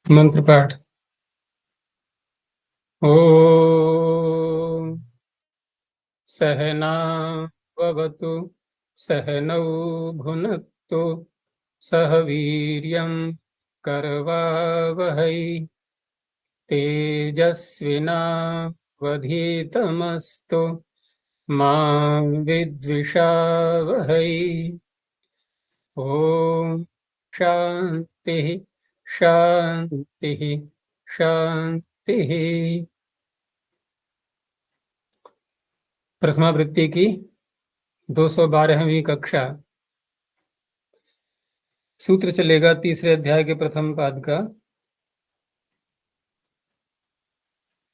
मंत्र पाठ। ओम सहना भवतु सहनौ भुनक्तु सह वीर्यं करवावहै तेजस्विनावधीतमस्तु मा विद्विषावहै। ओम शांति शांति शांति। प्रथमावृत्ति की 212वीं कक्षा। सूत्र चलेगा तीसरे अध्याय के प्रथम पाद का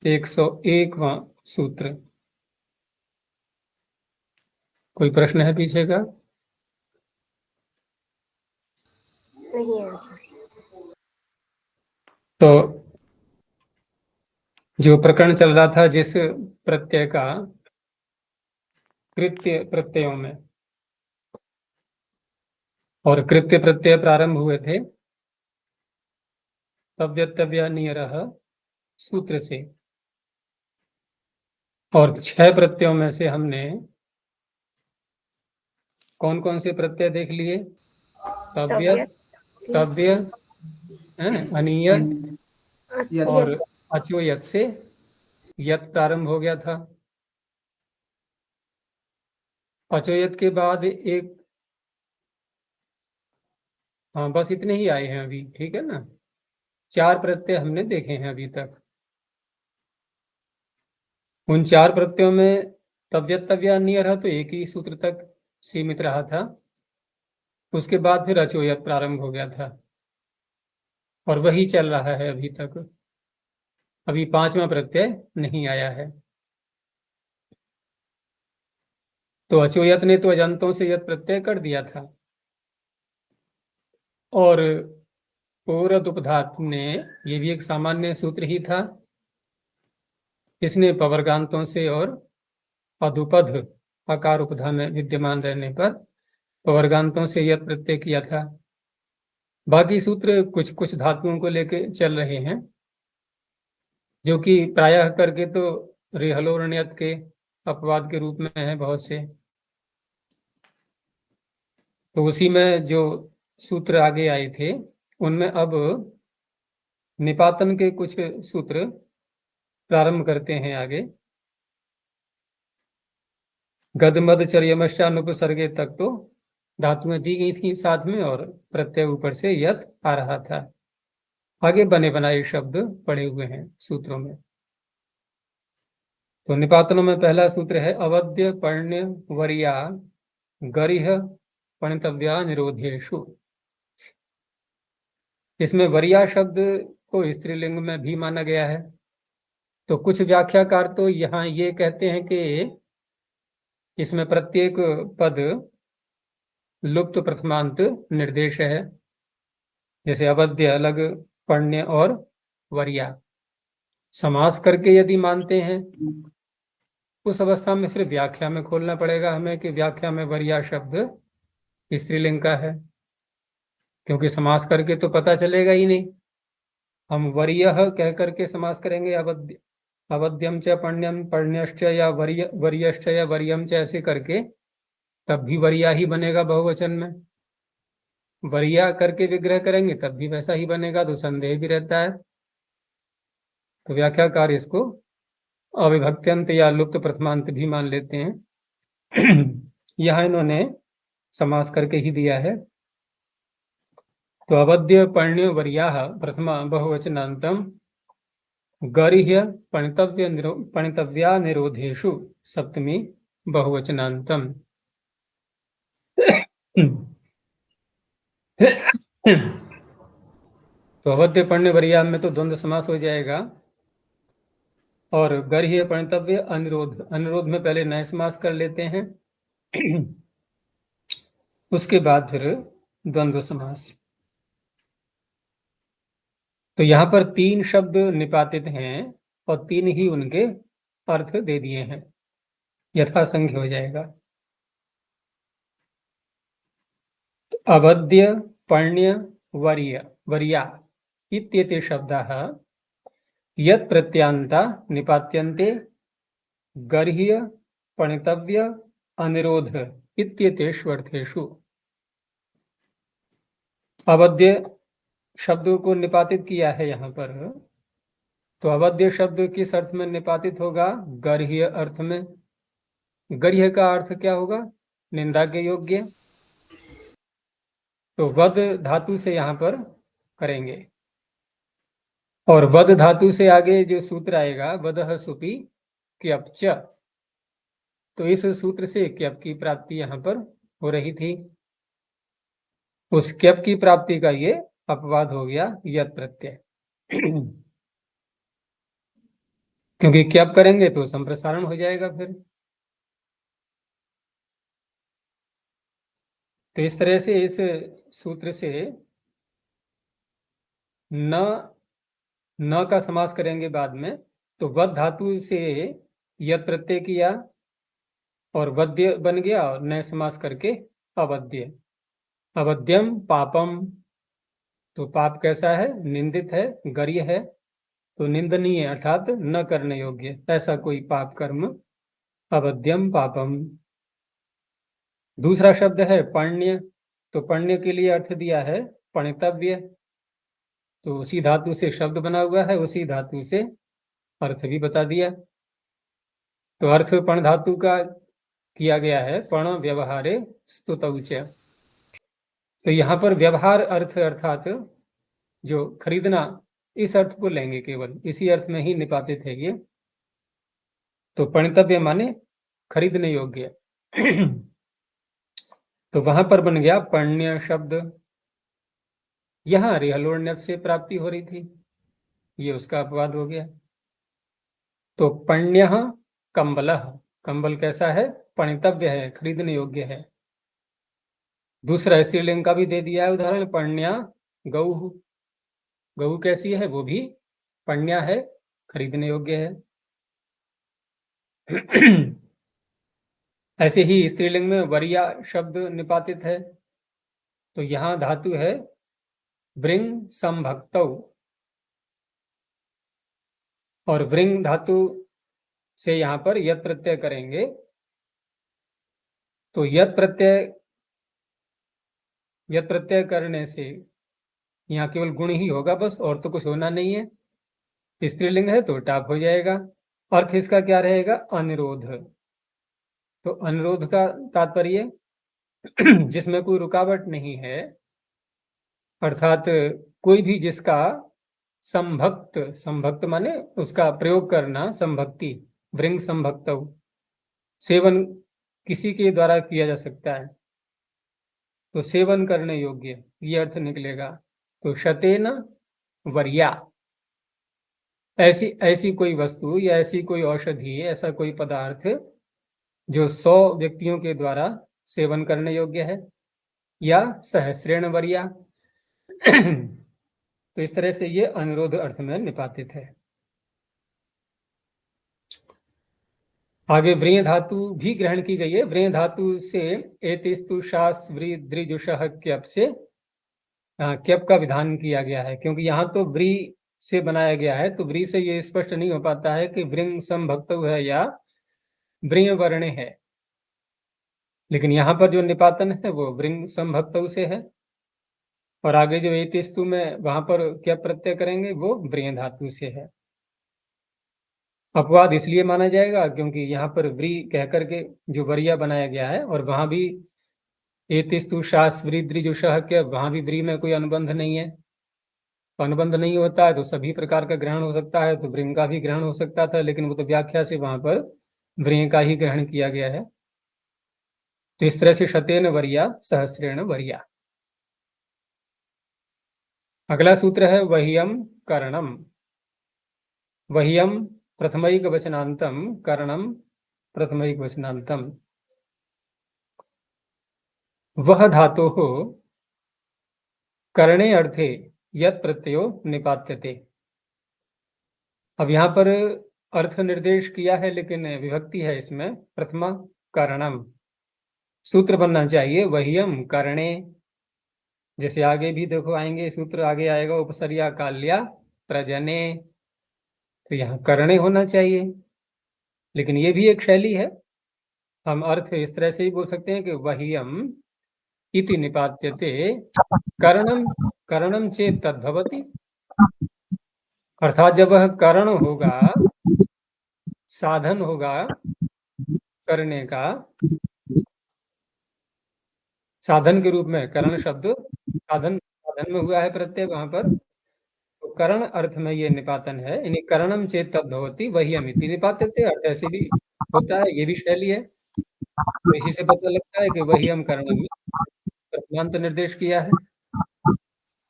101वां सूत्र। कोई प्रश्न है पीछे का? नहीं है। तो जो प्रकरण चल रहा था, जिस प्रत्यय का कृत्य प्रत्ययों में और कृत्य प्रत्यय प्रारंभ हुए थे तव्यतव्या नियरः सूत्र से, और 6 प्रत्ययों में से हमने कौन कौन से प्रत्यय देख लिए? तव्य, तव्य, अनियत और अचोयत से यत प्रारंभ हो गया था। अचोयत के बाद एक, हाँ बस इतने ही आए हैं अभी, ठीक है ना। 4 प्रत्यय हमने देखे हैं अभी तक। उन 4 प्रत्ययों में तव्यतव्या नियर तो एक ही सूत्र तक सीमित रहा था। उसके बाद फिर अचोयत प्रारंभ हो गया था और वही चल रहा है अभी तक। अभी 5वां प्रत्यय नहीं आया है। तो अचोयत ने तो अजंतों से यत प्रत्यय कर दिया था, और पूरद उपधातु ने, ये भी एक सामान्य सूत्र ही था, इसने पवर्गांतों से और अधुपध आकार उपधा में विद्यमान रहने पर पवर्गांतों से यत प्रत्यय किया था। बाकी सूत्र कुछ कुछ धातुओं को लेके चल रहे हैं, जो कि प्रायः करके तो रेहलोरण्यत के अपवाद के रूप में है बहुत से। तो उसी में जो सूत्र आगे आए थे उनमें अब निपातन के कुछ सूत्र प्रारंभ करते हैं आगे। गदमद चर्यमश्चानुपसर्गे तक तो धातुएं दी गई थी साथ में, और प्रत्यय ऊपर से यत आ रहा था। आगे बने बनाए शब्द पड़े हुए हैं सूत्रों में। तो निपातनों में पहला सूत्र है अवध्य पर्ण्य वरिया गरिह पणितव्या निरोधेषु। इसमें वरिया शब्द को स्त्रीलिंग में भी माना गया है। तो कुछ व्याख्याकार तो यहाँ ये कहते हैं कि इसमें प्रत्येक पद लुप्त प्रथमांत निर्देश है, जैसे अवध्य अलग, पण्य और वरिया। समास करके यदि मानते हैं उस अवस्था में फिर व्याख्या में खोलना पड़ेगा हमें कि व्याख्या में वरिया शब्द स्त्रीलिंग का है, क्योंकि समास करके तो पता चलेगा ही नहीं। हम वरीयः कह करके समास करेंगे अवध्य, अवध्यम च पण्यम पण्यश्च या वरीयश्च या वरीयम च, ऐसे करके तब भी वरिया ही बनेगा बहुवचन में। वरिया करके विग्रह करेंगे तब भी वैसा ही बनेगा, तो संदेह भी रहता है। तो व्याख्याकार इसको अविभक्त्यंत या लुप्त प्रथमांत भी मान लेते हैं। यहाँ इन्होंने समास करके ही दिया है। तो अवध्य पर्ण्य वरिया प्रथमा बहुवचनांतम गरिह्य पणितव्या निरोधेषु सप्तमी बहुवचनांतम। तो अवध्य पढ़ने वरिया में तो द्वंद्व समास हो जाएगा, और गर्ह्य पणितव्य अनुरोध, अनुरोध में पहले नए समास कर लेते हैं। उसके बाद फिर द्वंद्व समास। तो यहाँ पर 3 शब्द निपातित हैं और 3 ही उनके अर्थ दे दिए हैं, यथासंख्य हो जाएगा। तो अवध्य पर्ण्य वरिया, इत्येते शब्दाः यत् प्रत्यांता निपात्यन्ते गर्ह्य पणितव्य अनिरोध इत्येतेषु अर्थेषु। अवध्य शब्दों को निपातित किया है यहाँ पर, तो अवध्य शब्द किस अर्थ में निपातित होगा? गर्ह्य अर्थ में। गर्ह्य का अर्थ क्या होगा? निंदा के योग्य। तो वद धातु से यहाँ पर करेंगे, और वद धातु से आगे जो सूत्र आएगा वदह सुपी क्यपच, तो इस सूत्र से क्यप की प्राप्ति यहाँ पर हो रही थी। उस क्यप की प्राप्ति का ये अपवाद हो गया यत् प्रत्यय। क्योंकि क्यप करेंगे तो संप्रसारण हो जाएगा फिर। तो इस तरह से इस सूत्र से न का समास करेंगे बाद में, तो वद धातु से यत् प्रत्यय किया और वद्य बन गया, और नए समास करके अवद्य। अवध्यम पापम, तो पाप कैसा है? निंदित है, गर्य है, तो निंदनीय अर्थात न करने योग्य, ऐसा कोई पाप कर्म अवध्यम पापम। दूसरा शब्द है पण्य, तो पण्य के लिए अर्थ दिया है पणितव्य, तो उसी धातु से शब्द बना हुआ है, उसी धातु से अर्थ भी बता दिया। तो अर्थ पण धातु का किया गया है, पण व्यवहारे स्तुतौच। तो यहाँ पर व्यवहार अर्थ अर्थात जो खरीदना, इस अर्थ को लेंगे, केवल इसी अर्थ में ही निपातित है ये। तो पणितव्य माने खरीदने योग्य। तो वहां पर बन गया पण्य शब्द। यहां रिहलोण्यत से प्राप्ति हो रही थी, ये उसका अपवाद हो गया। तो पण्य कंबल, कंबल कैसा है? पणितव्य है, खरीदने योग्य है। दूसरा स्त्रीलिंग का भी दे दिया है उदाहरण, पण्या गऊ। गऊ कैसी है? वो भी पण्या है, खरीदने योग्य है। ऐसे ही स्त्रीलिंग में वरिया शब्द निपातित है, तो यहां धातु है वृंग संभक्तौ, और वृंग धातु से यहां पर यत् प्रत्यय करेंगे, तो यत् प्रत्यय करने से यहाँ केवल गुण ही होगा बस, और तो कुछ होना नहीं है। स्त्रीलिंग है तो टाप हो जाएगा। अर्थ इसका क्या रहेगा? अनिरोध। तो अनुरोध का तात्पर्य जिसमें कोई रुकावट नहीं है, अर्थात कोई भी जिसका संभक्त, संभक्त माने उसका प्रयोग करना, संभक्ति, वृंग संभक्त, सेवन किसी के द्वारा किया जा सकता है, तो सेवन करने योग्य, ये अर्थ निकलेगा। तो शतेन वर्या, ऐसी कोई वस्तु या ऐसी कोई औषधि, ऐसा कोई पदार्थ जो 100 व्यक्तियों के द्वारा सेवन करने योग्य है, या सहस्रेण वर्या। तो इस तरह से ये अनुरोध अर्थ में निपातित है। आगे व्रेय धातु भी ग्रहण की गई है। व्रेय धातु से एतिस्तु शास व्री द्रिजुषः क्यप से क्यप का विधान किया गया है, क्योंकि यहाँ तो व्री से बनाया गया है, तो व्री से ये स्पष्ट नहीं हो पाता है कि वृंग संभक्त है या व्रेय वर्ण है, लेकिन यहाँ पर जो निपातन है वो वृंग संभक्त से है, और आगे जो एतिस्तु में वहां पर क्या प्रत्यय करेंगे वो व्रेय धातु से है। अपवाद इसलिए माना जाएगा क्योंकि यहाँ पर व्री कह करके जो वरिया बनाया गया है, और वहां भी एतिस्तु शास व्रीद्रिजुषः के, वहां भी व्री में कोई अनुबंध नहीं है। अनुबंध नहीं होता है तो सभी प्रकार का ग्रहण हो सकता है, तो वृंग का भी ग्रहण हो सकता था, लेकिन वो तो व्याख्या से वहां पर व्रेय का ही ग्रहण किया गया है। तो इस तरह से शतेन वरिया सहस्रेण वरिया। अगला सूत्र है वह्यम करणम। वह्यम प्रथमैक वचनांतम, करणम प्रथमैक वचनांतम। वह धातु हो करणे अर्थे यत् प्रत्ययो निपात्यते। अब यहाँ पर अर्थ निर्देश किया है, लेकिन विभक्ति है इसमें प्रथमा करणम। सूत्र बनना चाहिए वह्यम करणे, जैसे आगे भी देखो आएंगे सूत्र, आगे आएगा उपसर्या काल्या प्रजने, तो यहाँ करणे होना चाहिए। लेकिन ये भी एक शैली है, हम अर्थ इस तरह से ही बोल सकते हैं कि वह्यम इति निपात्यते करणम, करणम चेत तद्भवति। अर्थात जब वह करण होगा, साधन होगा करने का, साधन के रूप में करण शब्द साधन, साधन में हुआ है प्रत्यय वहां पर, तो करण अर्थ में ये निपातन है। यानी करणम चेत तद्भवति वही अमिति निपात्यते, अर्थ ऐसे भी होता है, ये भी शैली है। तो इसी से पता लगता है कि वही हम करणम में प्रथमांत निर्देश किया है।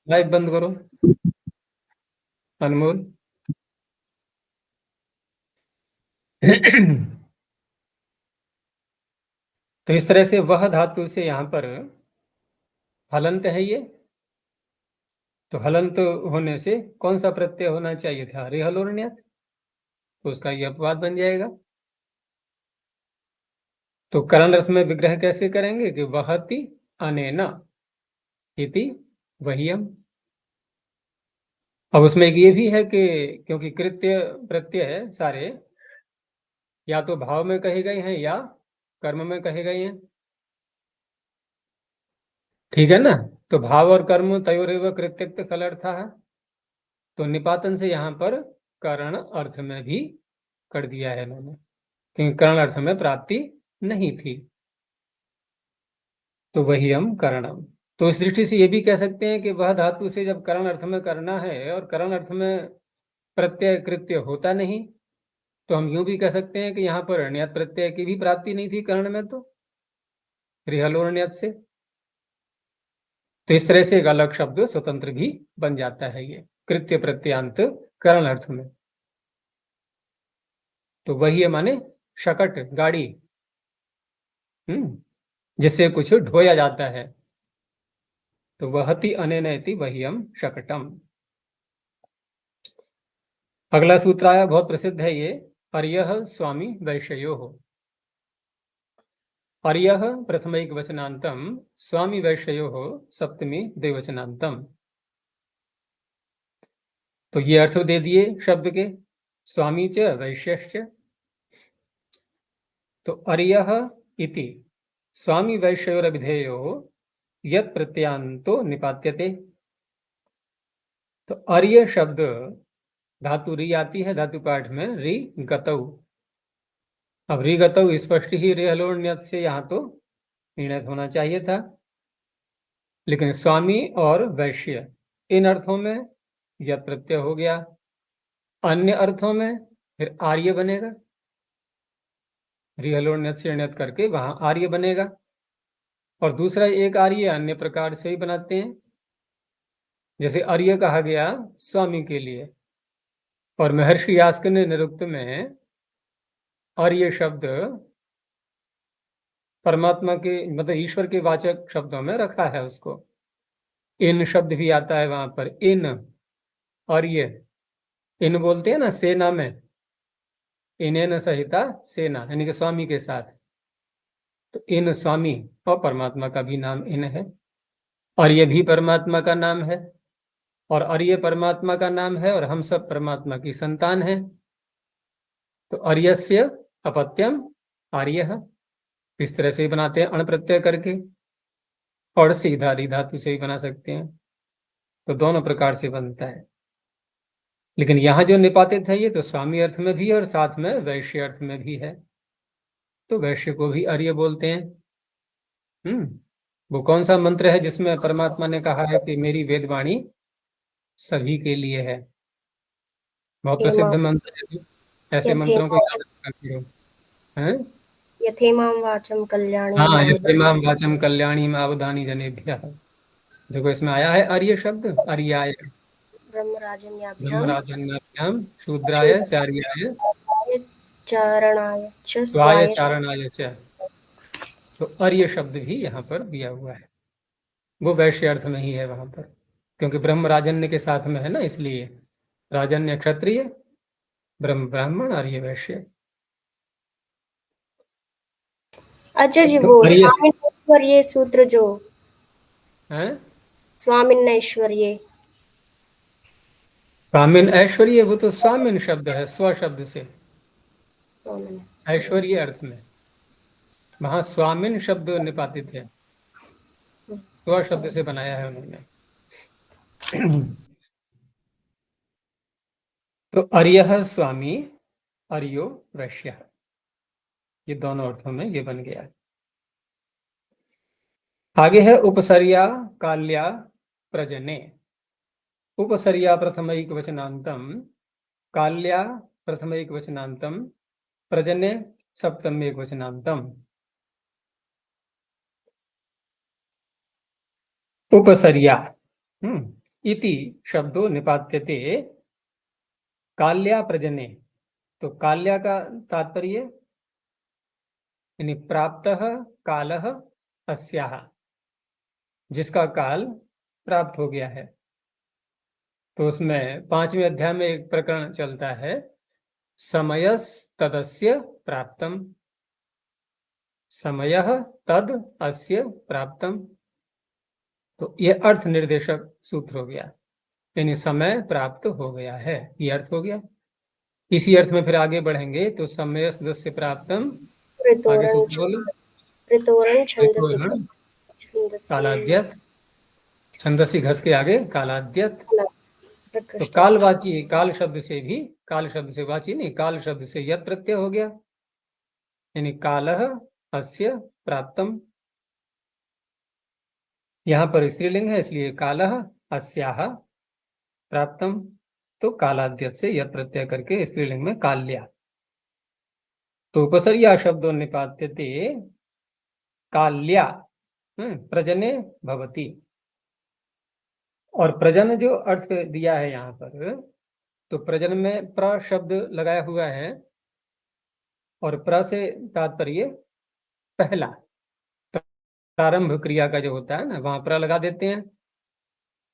लाइव बंद करो अनमोल। तो इस तरह से वह धातु से यहाँ पर हलंत है ये, तो हलंत होने से कौन सा प्रत्यय होना चाहिए था? रेहलोर्ण्यत, तो उसका ये अपवाद बन जाएगा। तो करण अर्थ में विग्रह कैसे करेंगे कि वहति अनेन इति वह्यम। अब उसमें एक ये भी है कि क्योंकि कृत्य प्रत्यय है सारे, या तो भाव में कहे गए हैं या कर्म में कहे गए हैं, ठीक है ना। तो भाव और कर्म तयोरेव कृत्यक्त फलर्थ है, तो निपातन से यहाँ पर करण अर्थ में भी कर दिया है इन्होंने, क्योंकि करण अर्थ में प्राप्ति नहीं थी। तो वही हम करणम, तो इस दृष्टि से ये भी कह सकते हैं कि वह धातु से जब करण अर्थ में करना है और करण अर्थ में प्रत्यय कृत्य होता नहीं, तो हम यूं भी कह सकते हैं कि यहाँ पर अण्यत प्रत्यय की भी प्राप्ति नहीं थी कर्ण में, तो रिहलोर्ण्यत से। तो इस तरह से एक अलग शब्द स्वतंत्र भी बन जाता है ये कृत्य प्रत्यांत करण अर्थ में। तो वही है माने शकट, गाड़ी, जिससे कुछ ढोया जाता है। तो वहति अनेनति वह्यम शकटम। अगला सूत्र आया, बहुत प्रसिद्ध है ये, अर्यः स्वामी वैश्यो हो। अर्यः प्रथमैक वचनांतम, स्वामी वैश्यो हो सप्तमी द्विवचनांतम। तो ये अर्थ दे दिए शब्द के, स्वामी च वैश्यश्च। तो अर्यः इति स्वामी वैश्योरभिधेयो यत् प्रत्यांतो निपात्यते। तो अर्य शब्द धातु री आती है धातु पाठ में, री गतौ। अब री गतौ स्पष्ट ही रेहलोन्यत से यहाँ तो निर्णय होना चाहिए था, लेकिन स्वामी और वैश्य इन अर्थों में यत् प्रत्यय हो गया, अन्य अर्थों में फिर आर्य बनेगा, रिहलोन्यत से निर्णय करके वहां आर्य बनेगा। और दूसरा एक आर्य अन्य प्रकार से ही बनाते हैं, जैसे आर्य कहा गया स्वामी के लिए, और महर्षि यास्क ने निरुक्त में आर्य शब्द परमात्मा के मतलब ईश्वर के वाचक शब्दों में रखा है उसको। इन शब्द भी आता है वहां पर, इन आर्य, इन बोलते हैं ना सेना में, इनेन सहिता सेना, यानी कि स्वामी के साथ। तो इन स्वामी और परमात्मा का भी नाम इन है, और ये भी परमात्मा का नाम है, और अर्य परमात्मा का नाम है, और हम सब परमात्मा की संतान हैं। तो अर्यस्य अपत्यम आर्य, इस तरह से ही बनाते हैं अण प्रत्यय करके, और सीधा री धातु से ही बना सकते हैं। तो दोनों प्रकार से बनता है, लेकिन यहाँ जो निपातित है ये तो स्वामी अर्थ में भी है और साथ में वैश्य अर्थ में भी है। तो वैश्य को भी अर्य बोलते हैं। वो कौन सा मंत्र है जिसमें परमात्मा ने कहा है कि मेरी वेदवाणी सभी के लिए है? बहुत प्रसिद्ध मंत्र है, ऐसे मंत्रों को याद रखा करो। हैं? यथेमां वाचम कल्याणी हाँ, मावदानि। यथेमां वाचम कल्याणी मावदानि जनेभ्यः। देखो इसमें आया है अर्य शब्द, अर्याय ब्रह्मराजन्याभ्याम ब्रह्मराजन्याभ्यां शूद्राय चार्याय शूद्राय चारणाय च स्वाय स्वाय। चारणाय च। तो अर्य शब्द भी यहाँ पर दिया हुआ है, वो वैश्य अर्थ में ही है वहां पर, क्योंकि ब्रह्म राजन्य के साथ में है ना, इसलिए राजन्य क्षत्रिय, ब्रह्म ब्राह्मण, आर्य वैश्य। अच्छा जी, तो वो अर्य स्वामी पर ये सूत्र जो है, स्वामिन् ऐश्वर्ये। स्वामिन ऐश्वर्य, वो तो स्वामिन शब्द है, स्व शब्द से, स्वामिन् ऐश्वर्य अर्थ में। वहां स्वामिन शब्द निपातित है, स्व शब्द से बनाया है उन्होंने। तो अर्यः स्वामी, अर्यो वैश्य, ये दोनों अर्थों में ये बन गया। आगे है उपसर्या काल्या प्रजने। उपसर्या प्रथमैक वचनांतम, काल्या प्रथमैक वचनांतम, प्रजने सप्तम एक वचनांतम। उपसर्या इति शब्दो निपात्यते काल्या प्रजने। तो काल्या का तात्पर्य यानी प्राप्तः कालः अस्याः, जिसका काल प्राप्त हो गया है। तो उसमें 5वें अध्याय में एक प्रकरण चलता है, समयस तदस्य प्राप्तम, समयः तद अस्य प्राप्तम। तो ये अर्थ निर्देशक सूत्र हो गया, यानी समय प्राप्त हो गया है, ये अर्थ हो गया। इसी अर्थ में फिर आगे बढ़ेंगे तो समय सदस्य प्राप्तम, आगे सूत्र बोलो। ऋतोरन् छन्दसि कालाद्यत, छंदसी घस के आगे कालाद्यत। तो प्रकृष्ट। कालवाची, काल शब्द से भी, काल शब्द से वाची नहीं, काल शब्द से यत प्रत्यय हो गया, यानी कालः अस्य प्राप्तम। यहाँ पर स्त्रीलिंग है इसलिए कालः अस्याः प्राप्तम। तो कालाद्यत से यत प्रत्यय करके स्त्रीलिंग में काल्या। तो उपसर्या शब्दों निपात्यते काल्या प्रजने भवति। और प्रजन जो अर्थ दिया है यहाँ पर, तो प्रजन में प्र शब्द लगाया हुआ है, और प्र से तात्पर्य पहला, प्रारंभ क्रिया का जो होता है ना, वहां प्र लगा देते हैं।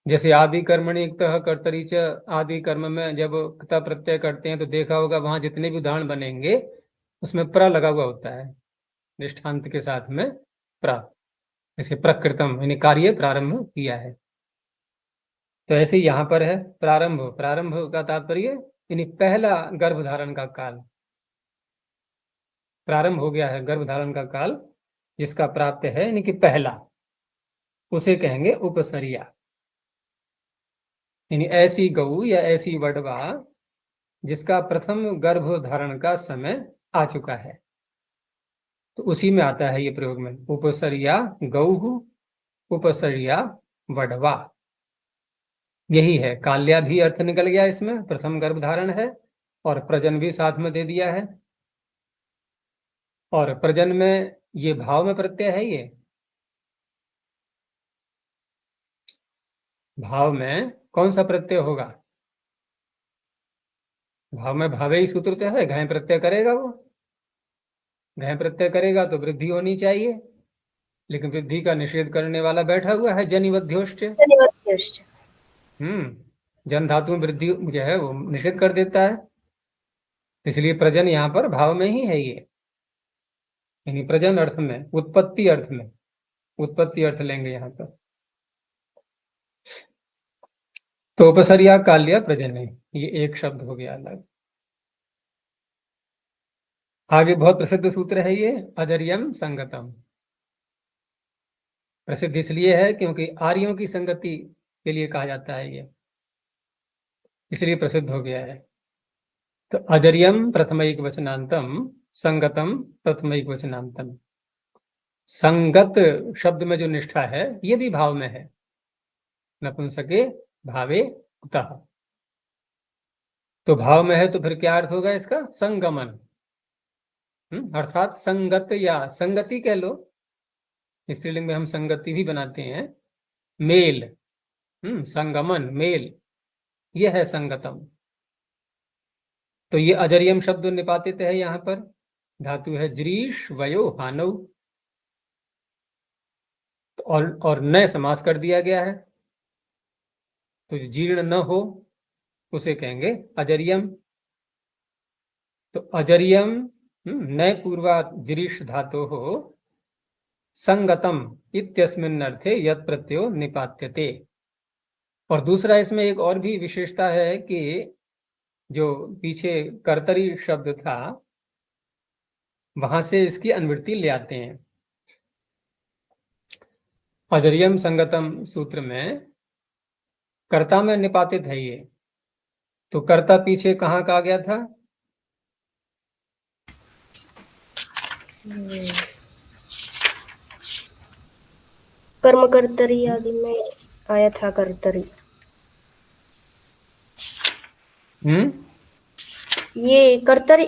जैसे आदि कर्मणि इक्तः कर्तरि च, आदि कर्म में जब क्ता प्रत्यय करते हैं तो देखा होगा वहां जितने भी उदाहरण बनेंगे उसमें प्र लगा हुआ होता है दृष्टांत के साथ में प्र, जैसे प्रकृतम यानी कार्य प्रारंभ किया है। तो ऐसे यहाँ पर है प्रारंभ, प्रारंभ का तात्पर्य यानी पहला गर्भधारण का काल, प्रारंभ हो गया है गर्भधारण का काल जिसका प्राप्त है, यानी कि पहला, उसे कहेंगे उपसर्या। यानी ऐसी गऊ या ऐसी वडवा जिसका प्रथम गर्भधारण का समय आ चुका है, तो उसी में आता है ये प्रयोग में, उपसर्या गऊ, उपसर्या वडवा। यही है, काल्याधि अर्थ निकल गया इसमें, प्रथम गर्भधारण है और प्रजन भी साथ में दे दिया है। और प्रजन में ये भाव में प्रत्यय है, ये भाव में कौन सा प्रत्यय होगा? भाव में भावे ही सूत्र तो है, घय प्रत्यय करेगा, वो घय प्रत्यय करेगा तो वृद्धि होनी चाहिए, लेकिन वृद्धि का निषेध करने वाला बैठा हुआ है जनिवध्योष्ट। जन धातु में वृद्धि जो है वो निषेध कर देता है, इसलिए प्रजन यहाँ पर भाव में ही है ये, यानी प्रजन अर्थ में, उत्पत्ति अर्थ में, उत्पत्ति अर्थ लेंगे यहाँ पर। तो उपसर्या काल्या प्रजने, ये एक शब्द हो गया अलग। आगे बहुत प्रसिद्ध सूत्र है ये, अजर्यम संगतम। प्रसिद्ध इसलिए है क्योंकि आर्यों की संगति के लिए कहा जाता है ये, इसलिए प्रसिद्ध हो गया है। तो अजर्यम प्रथमैक वचनांतम, संगतम प्रथमैक वचनांतम। संगत शब्द में जो निष्ठा है ये भी भाव में है, नपुंसके भावे कुतः। तो भाव में है तो फिर क्या अर्थ होगा इसका? संगमन, अर्थात संगत या संगति कह लो, स्त्रीलिंग में हम संगति भी बनाते हैं, मेल, संगमन मेल, यह है संगतम। तो ये अजरियम शब्द निपातित है, यहाँ पर धातु है जरीश वयो हानव, और नए समास कर दिया गया है, तो जीर्ण न हो उसे कहेंगे अजरियम। तो अजरियम नए पूर्वा जरीश धातु हो संगतम इत्यस्मिन् अर्थे यत् प्रत्ययो निपात्यते। और दूसरा इसमें एक और भी विशेषता है कि जो पीछे कर्तरी शब्द था वहां से इसकी अनुवृत्ति ले आते हैं। अजरियम संगतम सूत्र में कर्ता में निपातित है ये, तो कर्ता पीछे कहाँ का आ गया था? कर्मकर्तरी आदि में आया था कर्तरी। ये कर्तरी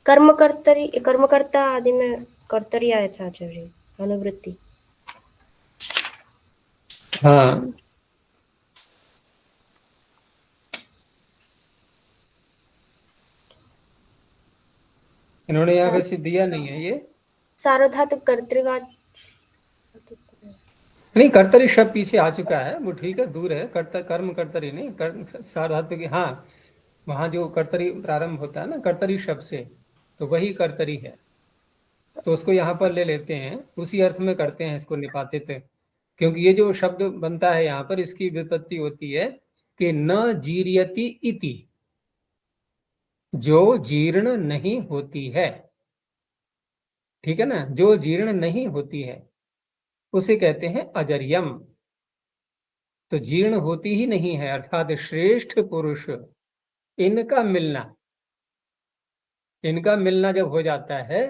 कर्मकर्ता आदि में कर्तरी आया था आचार्य, अनुवृत्ति। हाँ, इन्होंने यहाँ वैसे दिया नहीं है ये। सार्वधातुक कर्तृवाद नहीं, कर्तरी शब्द पीछे आ चुका है, वो ठीक है, दूर है। कर्म कर्तरी नहीं, सार्वधातुक, हाँ, वहां जो कर्तरी प्रारंभ होता है ना कर्तरी शब्द से, तो वही कर्तरी है, तो उसको यहाँ पर ले लेते हैं, उसी अर्थ में करते हैं इसको निपातित। क्योंकि ये जो शब्द बनता है यहाँ पर, इसकी व्युत्पत्ति होती है कि न जीर्यति इति, जो जीर्ण नहीं होती है, ठीक है ना, जो जीर्ण नहीं होती है उसे कहते हैं अजरियम। तो जीर्ण होती ही नहीं है, अर्थात श्रेष्ठ पुरुष, इनका मिलना जब हो जाता है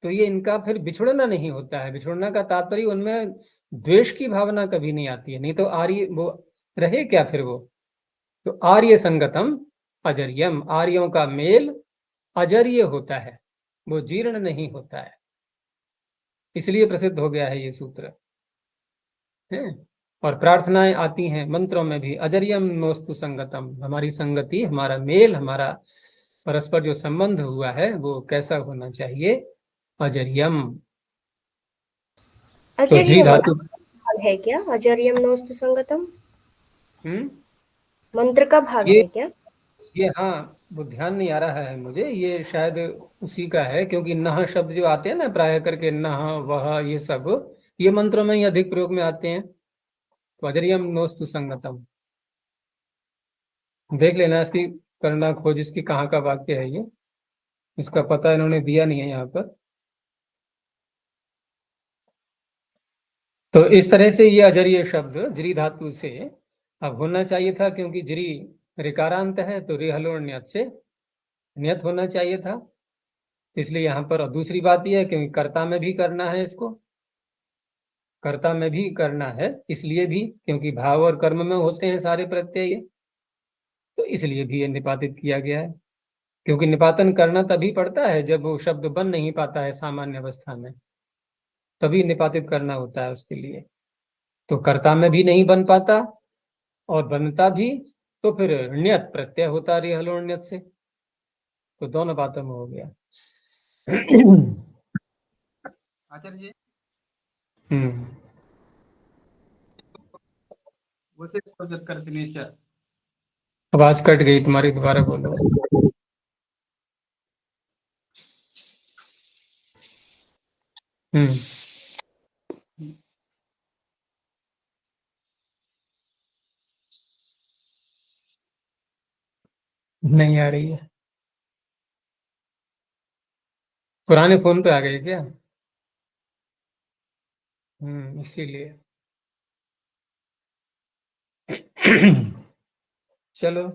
तो ये इनका फिर बिछुड़ना नहीं होता है। बिछुड़ना का तात्पर्य उनमें द्वेष की भावना कभी नहीं आती है, नहीं तो आर्य वो रहे क्या फिर वो। तो आर्य संगतम अजरियम, आर्यों का मेल अजर्य होता है, वो जीर्ण नहीं होता है, इसलिए प्रसिद्ध हो गया है ये सूत्र है। और प्रार्थनाएं आती हैं मंत्रों में भी, अजरियम नोस्तु संगतम, हमारी संगति, हमारा मेल, हमारा परस्पर जो संबंध हुआ है वो कैसा होना चाहिए, अजरियम। तो जी अजर्य धातु भाग है क्या? अजर्यम नोस्तु संगतम हम्म मंत्र का भाग ये है क्या? ये हाँ, वो ध्यान नहीं आ रहा है मुझे, ये शायद उसी का है, क्योंकि नह शब्द जो आते हैं ना प्राय करके, नह वह, ये सब ये मंत्रों में ही अधिक प्रयोग में आते हैं। तो अजरियम नोस्तु संगतम, देख लेना इसकी, करना खोज इसकी, कहाँ का वाक्य है ये, इसका पता इन्होंने दिया नहीं है यहाँ पर। तो इस तरह से ये अजरीय शब्द जरी धातु से अब होना चाहिए था, क्योंकि जरी ऋकारांत है तो रिहलोड़ न्यत से नियत होना चाहिए था। तो इसलिए यहाँ पर, और दूसरी बात यह है क्योंकि कर्ता में भी करना है इसको, कर्ता में भी करना है इसलिए भी, क्योंकि भाव और कर्म में होते हैं सारे प्रत्यय, तो इसलिए भी ये निपातित किया गया है। क्योंकि निपातन करना तभी पड़ता है जब वो शब्द बन नहीं पाता है सामान्य अवस्था में, तभी निपातित करना होता है उसके लिए। तो कर्ता में भी नहीं बन पाता, और बनता भी तो फिर ण्यत प्रत्यय होता रिहलोड़ ण्यत से, तो दोनों बातों में हो गया। आचार्य जी, हम्म वैसे शब्द करते नेचर आवाज कट गई तुम्हारी, दोबारा बोलो। हम्म नहीं आ रही है, पुराने फोन पे आ गए क्या? इसीलिए। चलो,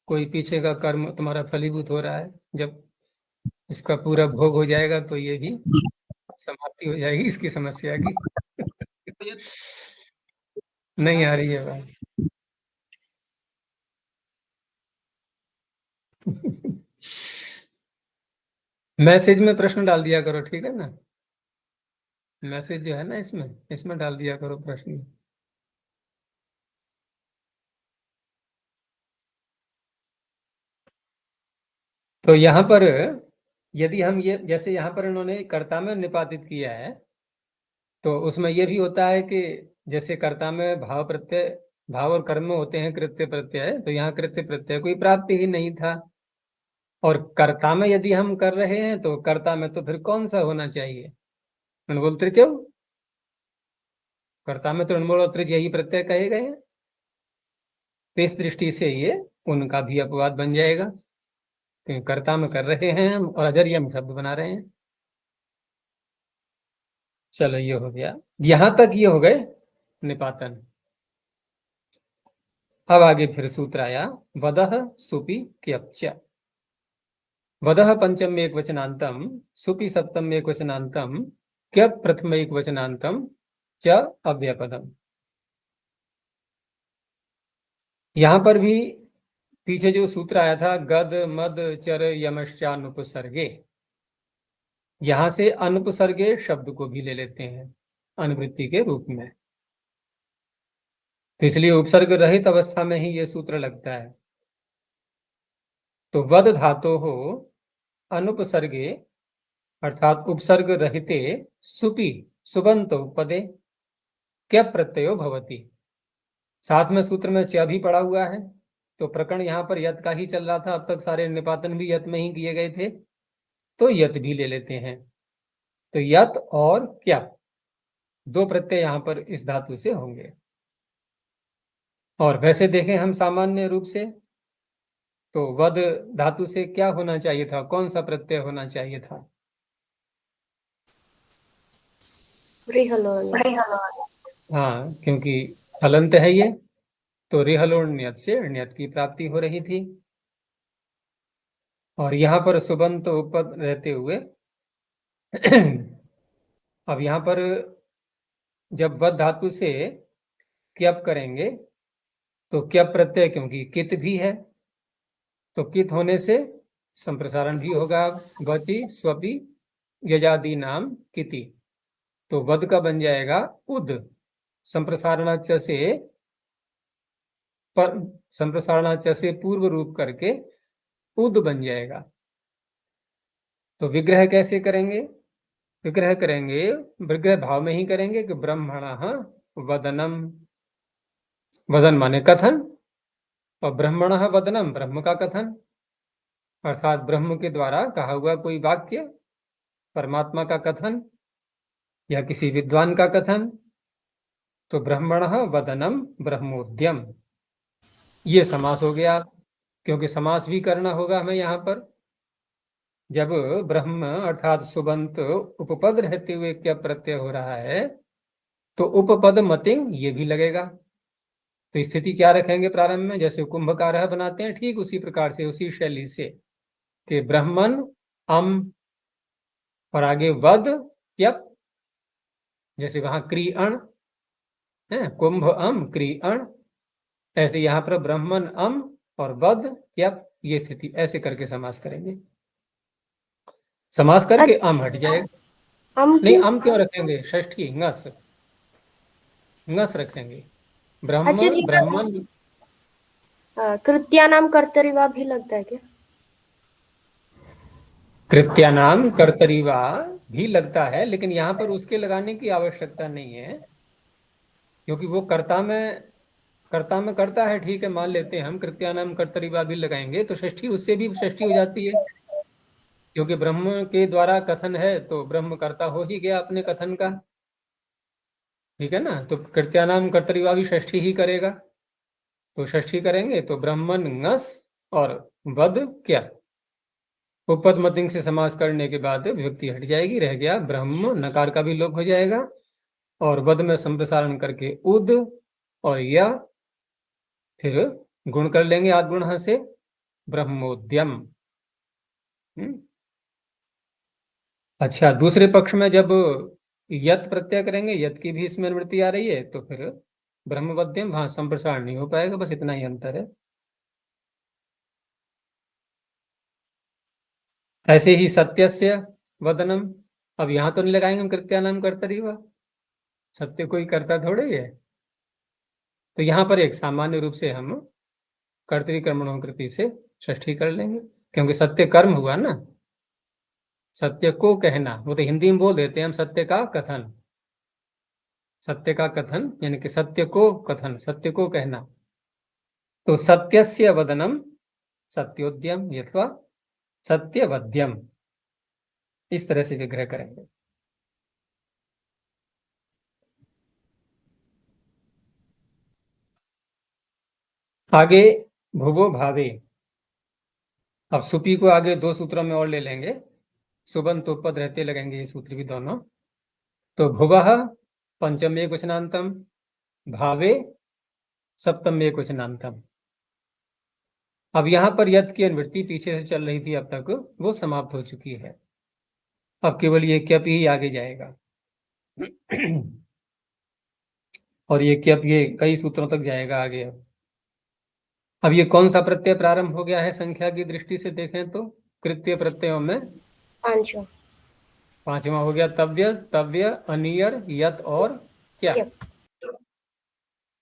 कोई पीछे का कर्म तुम्हारा फलीभूत हो रहा है, जब इसका पूरा भोग हो जाएगा तो ये भी समाप्ति हो जाएगी इसकी समस्या की। नहीं आ रही है बात। मैसेज में प्रश्न डाल दिया करो, ठीक है ना, मैसेज जो है ना इसमें इसमें डाल दिया करो प्रश्न। तो यहाँ पर यदि हम ये, जैसे यहाँ पर इन्होंने कर्ता में निपातित किया है, तो उसमें यह भी होता है कि जैसे कर्ता में भाव प्रत्यय, भाव और कर्म में होते हैं कृत्य प्रत्यय, तो यहाँ कृत्य प्रत्यय कोई प्राप्ति ही नहीं था। और कर्ता में यदि हम कर रहे हैं तो कर्ता में तो फिर कौन सा होना चाहिए, बोल त्रिचौ, कर्ता में तो णमूल और त्रिज यही प्रत्यय कहे गए हैं, तो इस दृष्टि से ये उनका भी अपवाद बन जाएगा, क्योंकि कर्ता में कर रहे हैं हम और अजर हम शब्द बना रहे हैं। चलो ये हो गया, यहां तक ये हो गए निपातन। अब आगे फिर सूत्र आया वदह सुपि क्यप्च। वदह पंचम एक वचनांतम, सुपि सप्तम एक वचनांतम, क्यप प्रथम एक वचनांतम च अव्यपदम। यहां पर भी पीछे जो सूत्र आया था गद मद चर यमश्चानुपसर्गे, यहां से अनुपसर्गे शब्द को भी ले लेते हैं अनुवृत्ति के रूप में, तो इसलिए उपसर्ग रहित अवस्था में ही यह सूत्र लगता है। तो वद धातो हो अनुपसर्गे अर्थात उपसर्ग रहिते सुपि सुबंत पदे क्या प्रत्ययो भवति। साथ में सूत्र में च भी पड़ा हुआ है, तो प्रकरण यहां पर यत का ही चल रहा था, अब तक सारे निपातन भी यत में ही किए गए थे, तो यत भी ले लेते हैं। तो यत और क्या दो प्रत्यय यहां पर इस धातु से होंगे। और वैसे देखें हम सामान्य रूप से, तो वद धातु से क्या होना चाहिए था, कौन सा प्रत्यय होना चाहिए था? रिहलोन। हाँ, क्योंकि हलंत है ये, तो रिहलोन नियत से नियत की प्राप्ति हो रही थी। और यहां पर सुबंत उपद रहते हुए अब यहां पर जब वद धातु से क्यप करेंगे तो क्यप प्रत्यय क्योंकि कित भी है, तो कित होने से संप्रसारण भी होगा, वची स्वपि यजादि नाम किति, तो वद का बन जाएगा उद, संप्रसारणाच से पर संप्रसारणाच से पूर्व रूप करके उद बन जाएगा। तो विग्रह कैसे करेंगे? विग्रह करेंगे, विग्रह भाव में ही करेंगे कि ब्रह्मणः वदनम, वदन माने कथन, और ब्रह्मणः वदनम ब्रह्म का कथन, अर्थात ब्रह्म के द्वारा कहा हुआ कोई वाक्य, परमात्मा का कथन या किसी विद्वान का कथन, तो ब्रह्मणः वदनम ब्रह्मोद्यम, ये समास हो गया। क्योंकि समास भी करना होगा हमें यहाँ पर, जब ब्रह्म अर्थात सुबंत उपपद रहते हुए क्या प्रत्यय हो रहा है, तो उपपद मतिंग ये भी लगेगा। तो स्थिति क्या रखेंगे प्रारंभ में, जैसे कुंभकार बनाते हैं ठीक उसी प्रकार से, उसी शैली से कि ब्रह्मन अम और आगे वद यप, जैसे वहां क्रियण है कुंभ अम क्रियण, ऐसे यहाँ पर ब्रह्मन अम और वद यप, ये स्थिति ऐसे करके समास करेंगे। समास करके अम हट जाएगा। नहीं, अम क्यों रखेंगे, षष्ठी ngस, ngस रखेंगे। ब्रह्म अच्छा जी, ब्रह्मन कृत्यानाम कर्तरिवा भी लगता है क्या? कृत्यानाम कर्तरीवा भी लगता है, लेकिन यहाँ पर उसके लगाने की आवश्यकता नहीं है, क्योंकि वो कर्ता में करता है, ठीक है मान लेते हैं हम, कृत्यानाम कर्तरीवा भी लगाएंगे तो षष्ठी उससे भी षष्ठी हो जाती है, क्योंकि ब्रह्म के द्वारा कथन है तो ब्रह्म कर्ता हो ही गया अपने कथन का, ठीक है ना। तो कृत्यानाम कर्तरीवा भी षष्ठी ही करेगा, तो षष्ठी करेंगे तो ब्रह्मन ngस और वद क्या, उपपद मतिंग से समास करने के बाद विभक्ति हट जाएगी, रह गया ब्रह्म, नकार का भी लोप हो जाएगा, और वद में संप्रसारण करके उद और या, फिर गुण कर लेंगे आद्गुण से ब्रह्मोद्यम। अच्छा, दूसरे पक्ष में जब यत प्रत्यय करेंगे, यत की भी इसमें अनुवृत्ति आ रही है, तो फिर ब्रह्मवद्यम, वहां संप्रसारण नहीं हो पाएगा, बस इतना ही अंतर है। ऐसे ही सत्यस्य वदनम, अब यहां तो नहीं लगाएंगे हम कृत्यानाम कर्तरीवा, सत्य कोई करता थोड़े ही है, तो यहां पर एक सामान्य रूप से हम कर्तृकर्मणों कृति से षष्ठी कर लेंगे, क्योंकि सत्य कर्म हुआ ना, सत्य को कहना, वो तो हिंदी में बोल देते हैं हम सत्य का कथन, सत्य का कथन यानी कि सत्य को कथन, सत्य को कहना, तो सत्यस्य वदनम सत्योद्यम अथवा सत्यवद्यम, इस तरह से विग्रह करेंगे। आगे भुवो भावे। अब सुपी को आगे 2 सूत्रों में और ले लेंगे, सुबंत उपपद रहते लगेंगे ये सूत्र भी दोनों। तो भुवः पंचम एकवचनांतम, भावे सप्तम एकवचनांतम। अब यहां पर यत् की अनुवृत्ति पीछे से चल रही थी अब तक, वो समाप्त हो चुकी है। अब केवल ये क्यप ही आगे जाएगा और ये क्यप ये कई सूत्रों तक जाएगा आगे। अब ये कौन सा प्रत्यय प्रारंभ हो गया है संख्या की दृष्टि से देखें तो कृत्य प्रत्ययों में 5वां 5वां हो गया तव्य, तव्य, अनियर, यत और क्या। क्या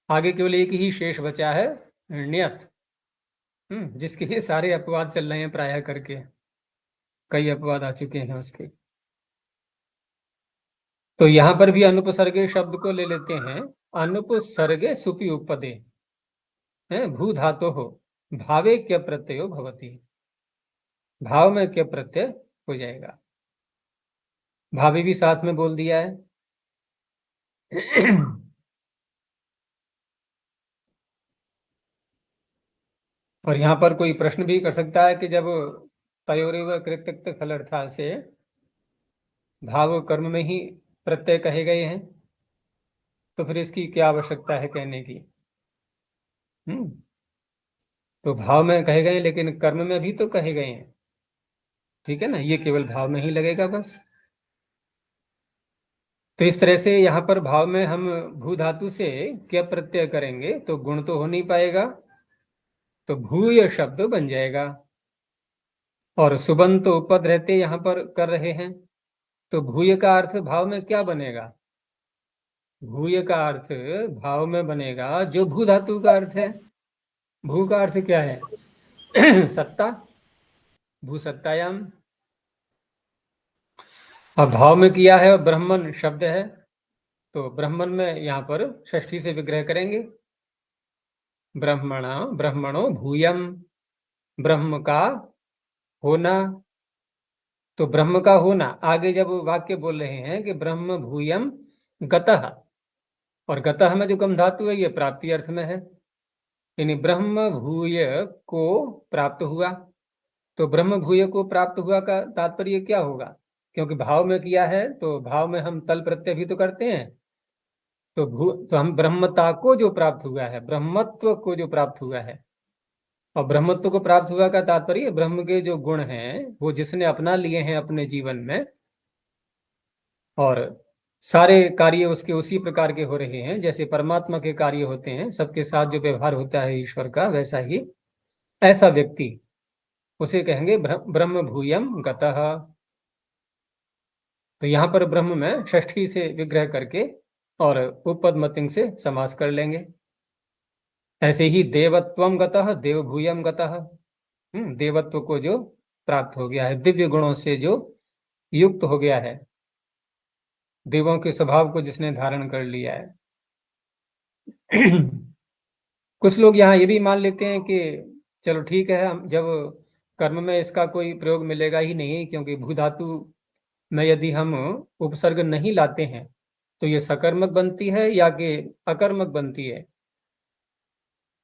आगे केवल एक ही शेष बचा है, ण्यत। जिसके लिए सारे अपवाद चल रहे हैं प्रायः करके, कई अपवाद आ चुके हैं उसके। तो यहां पर भी अनुपसर्गे शब्द को ले लेते हैं, अनुपसर्गे सुपि उपपदे है भू धातो हो भावे क्या प्रत्ययो भवति। भाव में क्या प्रत्यय हो जाएगा, भावे भी साथ में बोल दिया है और यहाँ पर कोई प्रश्न भी कर सकता है कि जब तयोरेव कृत्यक्त खलर्था से भाव कर्म में ही प्रत्यय कहे गए हैं तो फिर इसकी क्या आवश्यकता है कहने की। तो भाव में कहे गए लेकिन कर्म में भी तो कहे गए हैं, ठीक है ना, ये केवल भाव में ही लगेगा बस। तो इस तरह से यहाँ पर भाव में हम भू धातु से क्या प्रत्यय करेंगे तो गुण तो हो नहीं पाएगा, तो भूय शब्द बन जाएगा। और सुबंत उपद रहते यहाँ पर कर रहे हैं, तो भूय का अर्थ भाव में क्या बनेगा, भूय का अर्थ भाव में बनेगा जो भू धातु का अर्थ है। भू का अर्थ क्या है सत्ता, भू सत्तायाम। अब भाव में किया है ब्रह्मन शब्द है, तो ब्रह्मन में यहाँ पर षष्ठी से विग्रह करेंगे, ब्रह्मणा ब्रह्मणो भूयम, ब्रह्म का होना। तो ब्रह्म का होना आगे जब वाक्य बोल रहे हैं कि ब्रह्म भूयम गतः, और गतः में जो गम धातु है ये प्राप्ति अर्थ में है, यानी ब्रह्म भूय को प्राप्त हुआ। तो ब्रह्म भूय को प्राप्त हुआ का तात्पर्य क्या होगा, क्योंकि भाव में किया है तो भाव में हम तल प्रत्यय भी तो करते हैं, तो हम ब्रह्मता को जो प्राप्त हुआ है, ब्रह्मत्व को जो प्राप्त हुआ है, और ब्रह्मत्व को प्राप्त हुआ का तात्पर्य ब्रह्म के जो गुण हैं वो जिसने अपना लिए हैं अपने जीवन में, और सारे कार्य उसके उसी प्रकार के हो रहे हैं जैसे परमात्मा के कार्य होते हैं, सबके साथ जो व्यवहार होता है ईश्वर का, वैसा ही ऐसा व्यक्ति उसे कहेंगे ब्रह्म भूयम गतः। तो यहाँ पर ब्रह्म में षष्ठी से विग्रह करके और उपपद मतिंग से समास कर लेंगे। ऐसे ही देवत्वम गतः, देव भूयम गतः, देवत्व को जो प्राप्त हो गया है, दिव्य गुणों से जो युक्त हो गया है, देवों के स्वभाव को जिसने धारण कर लिया है कुछ लोग यहाँ ये भी मान लेते हैं कि चलो ठीक है, हम जब कर्म में इसका कोई प्रयोग मिलेगा ही नहीं, क्योंकि भू धातु में यदि हम उपसर्ग नहीं लाते हैं तो ये सकर्मक बनती है या कि अकर्मक बनती है,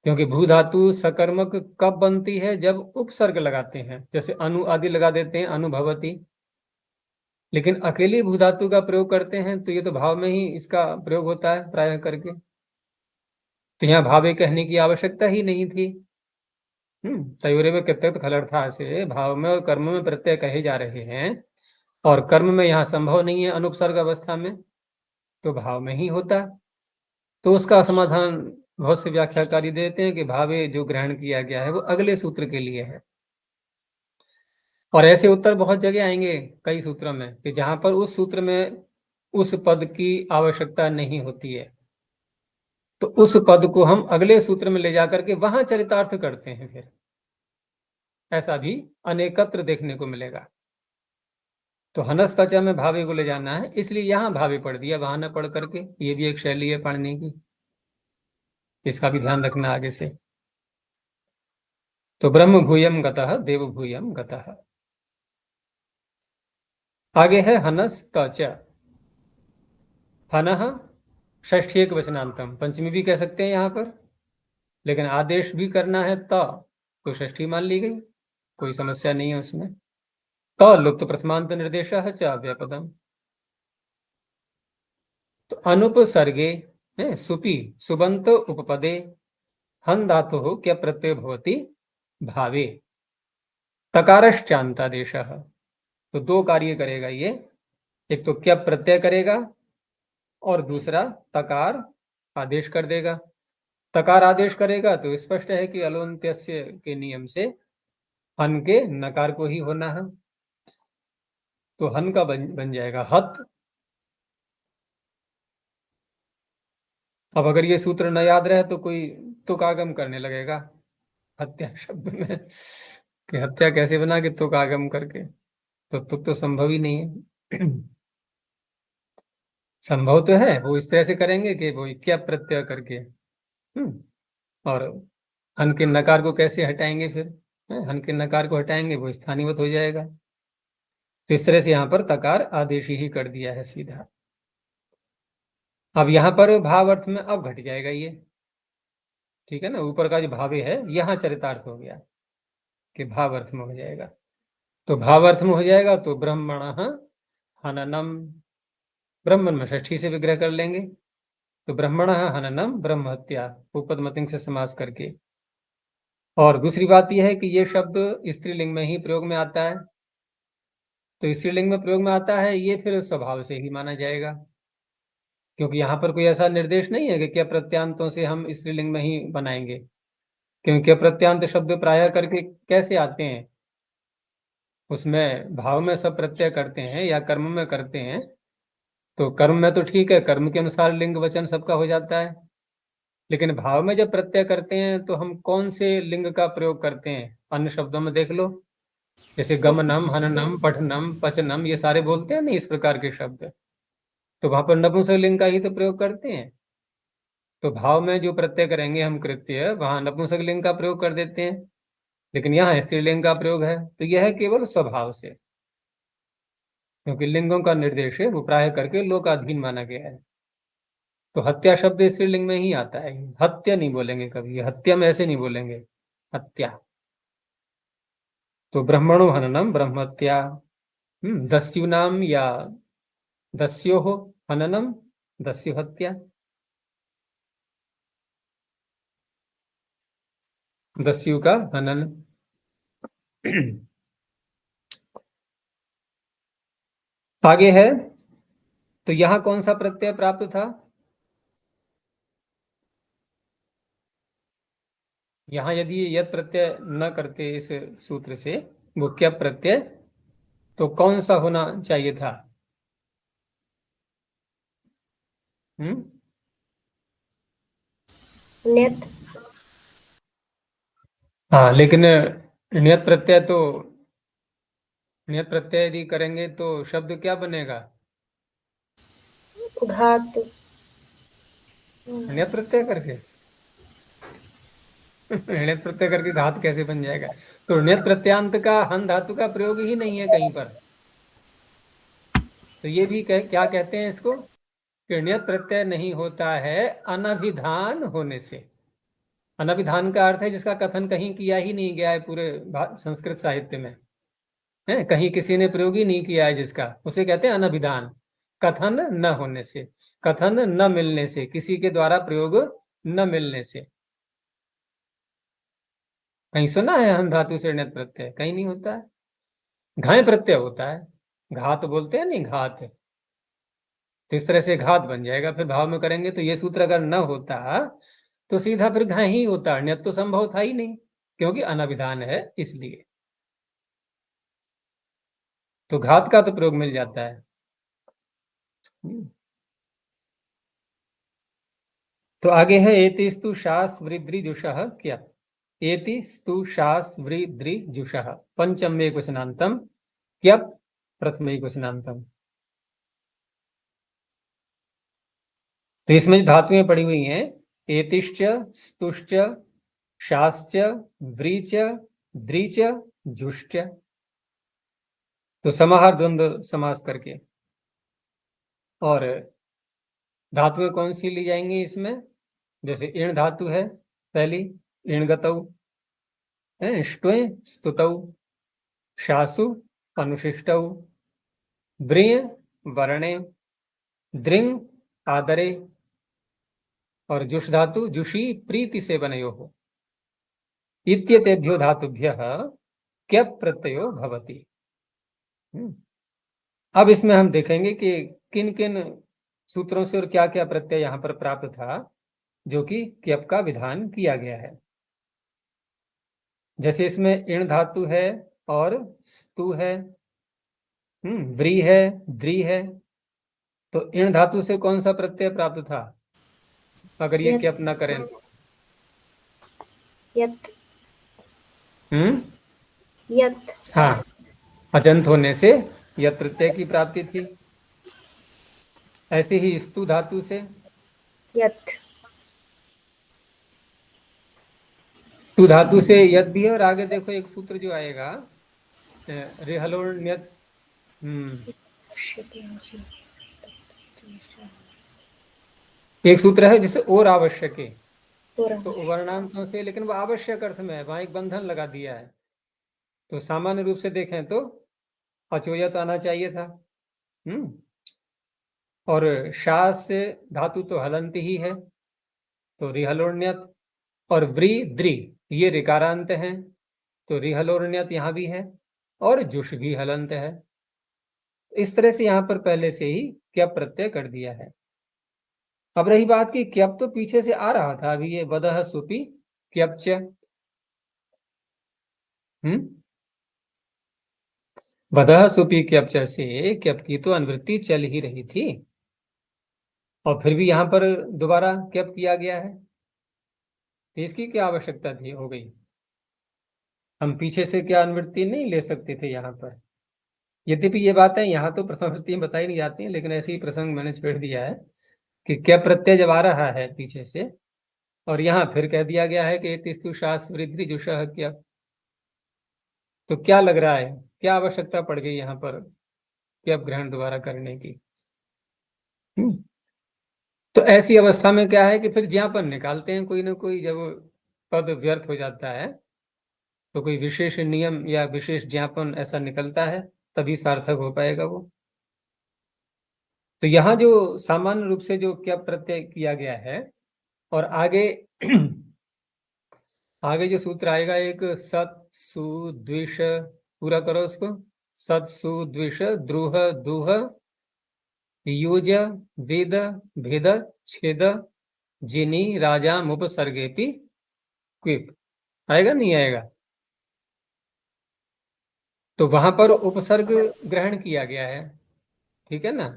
क्योंकि भू धातु सकर्मक कब बनती है, जब उपसर्ग लगाते हैं, जैसे अनु आदि लगा देते हैं अनुभवती। लेकिन अकेली भू धातु का प्रयोग करते हैं तो ये तो भाव में ही इसका प्रयोग होता है प्रायः करके, तो यहाँ भावे कहने की आवश्यकता ही नहीं थी। तयोरे में कृत्यक्त खलर्था से भाव में और कर्म में प्रत्यय कहे जा रहे हैं, और कर्म में यहाँ संभव नहीं है अनुपसर्ग अवस्था में, तो भाव में ही होता। तो उसका समाधान बहुत से व्याख्याकारी देते हैं कि भावे जो ग्रहण किया गया है वो अगले सूत्र के लिए है। और ऐसे उत्तर बहुत जगह आएंगे कई सूत्रों में कि जहां पर उस सूत्र में उस पद की आवश्यकता नहीं होती है, तो उस पद को हम अगले सूत्र में ले जाकर के वहां चरितार्थ करते हैं, फिर ऐसा भी अनेकत्र देखने को मिलेगा। तो हनस तचा में भावे को ले जाना है, इसलिए यहाँ भावे पढ़ दिया, वहां न पढ़ करके। ये भी एक शैली है पढ़ने की, इसका भी ध्यान रखना आगे से। तो ब्रह्म भूयम गतः, देव भूयम गतः। आगे है हनस तच, हनः षष्ठी एक वचनांतम, पंचमी भी कह सकते हैं यहाँ पर, लेकिन आदेश भी करना है तो षष्ठी मान ली गई, कोई समस्या नहीं है उसमें। तो लुप्त प्रथमांत निर्देशः च अव्ययपदम। तो अनुपसर्गे सुपि सुबंत उपपदे हन धातु क्या प्रत्यय भवति भावे तकारश्चान्तादेशः। तो दो कार्य करेगा ये, एक तो क्या प्रत्यय करेगा और दूसरा तकार आदेश कर देगा। तकार आदेश करेगा तो स्पष्ट है कि अलोन्त्यस्य के नियम से हन के नकार को ही होना है, तो हन का बन जाएगा हत। अब अगर ये सूत्र न याद रहे तो कोई तुकागम करने लगेगा हत्या शब्द में, कि हत्या कैसे बना कि तुकागम करके, तो तुक तो संभव ही नहीं है। संभव तो है, वो इस तरह से करेंगे कि वो क्या प्रत्यय करके और हन के नकार को कैसे हटाएंगे फिर, हन के नकार को हटाएंगे वो स्थानीवत हो जाएगा। तो इस तरह से यहाँ पर तकार आदेश ही कर दिया है सीधा। अब यहाँ पर भाव अर्थ में अब घट जाएगा ये, ठीक है ना, ऊपर का जो भावे है यहाँ चरितार्थ हो गया कि भाव अर्थ में हो जाएगा। तो भाव अर्थ में हो जाएगा तो ब्रह्मण हननम, ब्रह्मण में षष्ठी से विग्रह कर लेंगे, तो ब्रह्मण हननम ब्रह्म हत्या उपपदमतिंग से समास करके। और दूसरी बात यह है कि ये शब्द स्त्रीलिंग में ही प्रयोग में आता है, तो स्त्रीलिंग में प्रयोग में आता है ये फिर स्वभाव से ही माना जाएगा, क्योंकि यहाँ पर कोई ऐसा निर्देश नहीं है कि क्या प्रत्यांतों से हम स्त्रीलिंग में ही बनाएंगे, क्योंकि प्रत्यांत शब्द प्रायः करके कैसे आते हैं, उसमें भाव में सब प्रत्यय करते हैं या कर्म में करते हैं। तो कर्म में तो ठीक है, कर्म के अनुसार लिंग वचन सबका हो जाता है, लेकिन भाव में जब प्रत्यय करते हैं तो हम कौन से लिंग का प्रयोग करते हैं, अन्य शब्दों में देख लो, जैसे गमनम हननम पठनम पचनम ये सारे बोलते हैं नहीं इस प्रकार के शब्द, तो वहां पर नपुंसक लिंग का ही तो प्रयोग करते हैं। तो भाव में जो प्रत्यय करेंगे हम कृत्य, वहां नपुंसक लिंग का प्रयोग कर देते हैं, लेकिन यहाँ स्त्रीलिंग का प्रयोग है, तो यह है केवल स्वभाव से, क्योंकि लिंगों का निर्देश है वो प्राय करके लोकाधीन माना गया है। तो हत्या शब्द स्त्रीलिंग में ही आता है, हत्या नहीं बोलेंगे कभी, हत्या में ऐसे नहीं बोलेंगे, हत्या। तो ब्रह्मणो हननम ब्रह्मत्या, दस्यु नाम या दस्यो हो हननम दस्यु हत्या, दस्यु का हनन। आगे है, तो यहां कौन सा प्रत्यय प्राप्त था, यहां यदि यद प्रत्यय न करते इस सूत्र से वो क्या प्रत्यय, तो कौन सा होना चाहिए था, नेत। हाँ, लेकिन नियत प्रत्यय तो, नियत प्रत्यय यदि करेंगे तो शब्द क्या बनेगा, घात। नियत प्रत्यय करके। नियत प्रत्यय करके घात कैसे बन जाएगा, तो नियत प्रत्यांत का हन धातु का प्रयोग ही नहीं है कहीं पर। तो ये भी क्या कहते हैं इसको, कि नियत प्रत्यय नहीं होता है अनभिधान होने से। अनभिधान का अर्थ है जिसका कथन कहीं किया ही नहीं गया है पूरे संस्कृत साहित्य में, है कहीं किसी ने प्रयोग ही नहीं किया है जिसका, उसे कहते हैं अनभिधान। कथन न होने से, कथन न मिलने से, किसी के द्वारा प्रयोग न मिलने से। कहीं सुना है हन धातु से नियत प्रत्यय, कहीं नहीं होता है। घाय प्रत्यय होता है, घात बोलते हैं नहीं, घात, तो इस तरह से घात बन जाएगा। फिर भाव में करेंगे तो ये सूत्र अगर न होता तो सीधा फिर घाय ही होता, नियत तो संभव था ही नहीं, क्योंकि अनभिधान है इसलिए। तो घात का तो प्रयोग मिल जाता है। तो आगे है एति स्तु शास वृद्धिजुषः क्या, एति स्तु शास वृद्धिजुषः पंचम क्वचनांतम क्या प्रथम क्वचनांतम। तो इसमें जो धातुएं पड़ी हुई हैं, एतिश्च स्तुश्च शाश्च व्रीच द्रीच जुष्ट, तो समाहार द्वंद्व समास करके। और धातुएं कौन सी ली जाएंगी इसमें, जैसे इण धातु है, पहली इणगतौ, ष्ट्वे स्तुतौ, शासु अनुशिष्टौ, व्रिय वर्णे, दृंग आदरे, और जुष धातु जुषी प्रीति से बनयो हो। इत्येतेभ्यो धातुभ्यः क्यप प्रत्ययो भवति। अब इसमें हम देखेंगे कि किन किन सूत्रों से और क्या क्या प्रत्यय यहां पर प्राप्त था जो कि क्यप का विधान किया गया है। जैसे इसमें इण धातु है और स्तु है, व्री है, द्री है, तो इण धातु से कौन सा प्रत्यय प्राप्त था अगर ये यत। क्यप न करें तो? यत। हम्म यत। हाँ, अजंत होने से यत प्रत्यय की प्राप्ति थी। ऐसे ही स्तु धातु से यत। तु धातु से यद भी है, और आगे देखो एक सूत्र जो आएगा रेहलोण्यत, एक सूत्र है जिसे और आवश्यक है, तो वर्णांतों से, लेकिन वो आवश्यक अर्थ में है, वहां एक बंधन लगा दिया है। तो सामान्य रूप से देखें तो अचोयत आना चाहिए था। और शास से धातु तो हलंत ही है, तो रिहलोण्यत, और व्री द्रि ये ऋकारांत हैं, तो रिहलोण्यत यहाँ भी है, और जुष भी हलंत है। इस तरह से यहाँ पर पहले से ही क्यप प्रत्यय कर दिया है। अब रही बात कि क्यप तो पीछे से आ रहा था, अभी ये वदह सुपी क्यपच, वदह सुपी क्यपच से क्यप की तो अनुवृत्ति चल ही रही थी, और फिर भी यहाँ पर दोबारा क्यप किया गया है, तो इसकी क्या आवश्यकता थी, हो गई। हम पीछे से क्या अनुवृत्ति नहीं ले सकते थे यहाँ पर। यद्यपि ये बातें यहाँ तो प्रथम वृत्ति में बताई नहीं जाती हैं, लेकिन ऐसे ही प्रसंग मैंने छेड़ दिया है कि क्या प्रत्यय जब आ रहा है पीछे से, और यहाँ फिर कह दिया गया है कि तिस्तु शास वृद्धि जुषह क्या, तो क्या लग रहा है, क्या आवश्यकता पड़ गई यहाँ पर क्या ग्रहण दोबारा करने की। तो ऐसी अवस्था में क्या है कि फिर ज्ञापन निकालते हैं कोई ना कोई, जब पद व्यर्थ हो जाता है तो कोई विशेष नियम या विशेष ज्ञापन ऐसा निकलता है, तभी सार्थक हो पाएगा वो। तो यहाँ जो सामान्य रूप से जो क्या प्रत्यय किया गया है, और आगे आगे जो सूत्र आएगा एक सत सु द्विष, पूरा करो उसको, सत सु द्विष द्रुह दुह युज वेद भेद छेद जिनी राजा उपसर्गेपि क्विप, आएगा नहीं आएगा? तो वहां पर उपसर्ग ग्रहण किया गया है, ठीक है ना,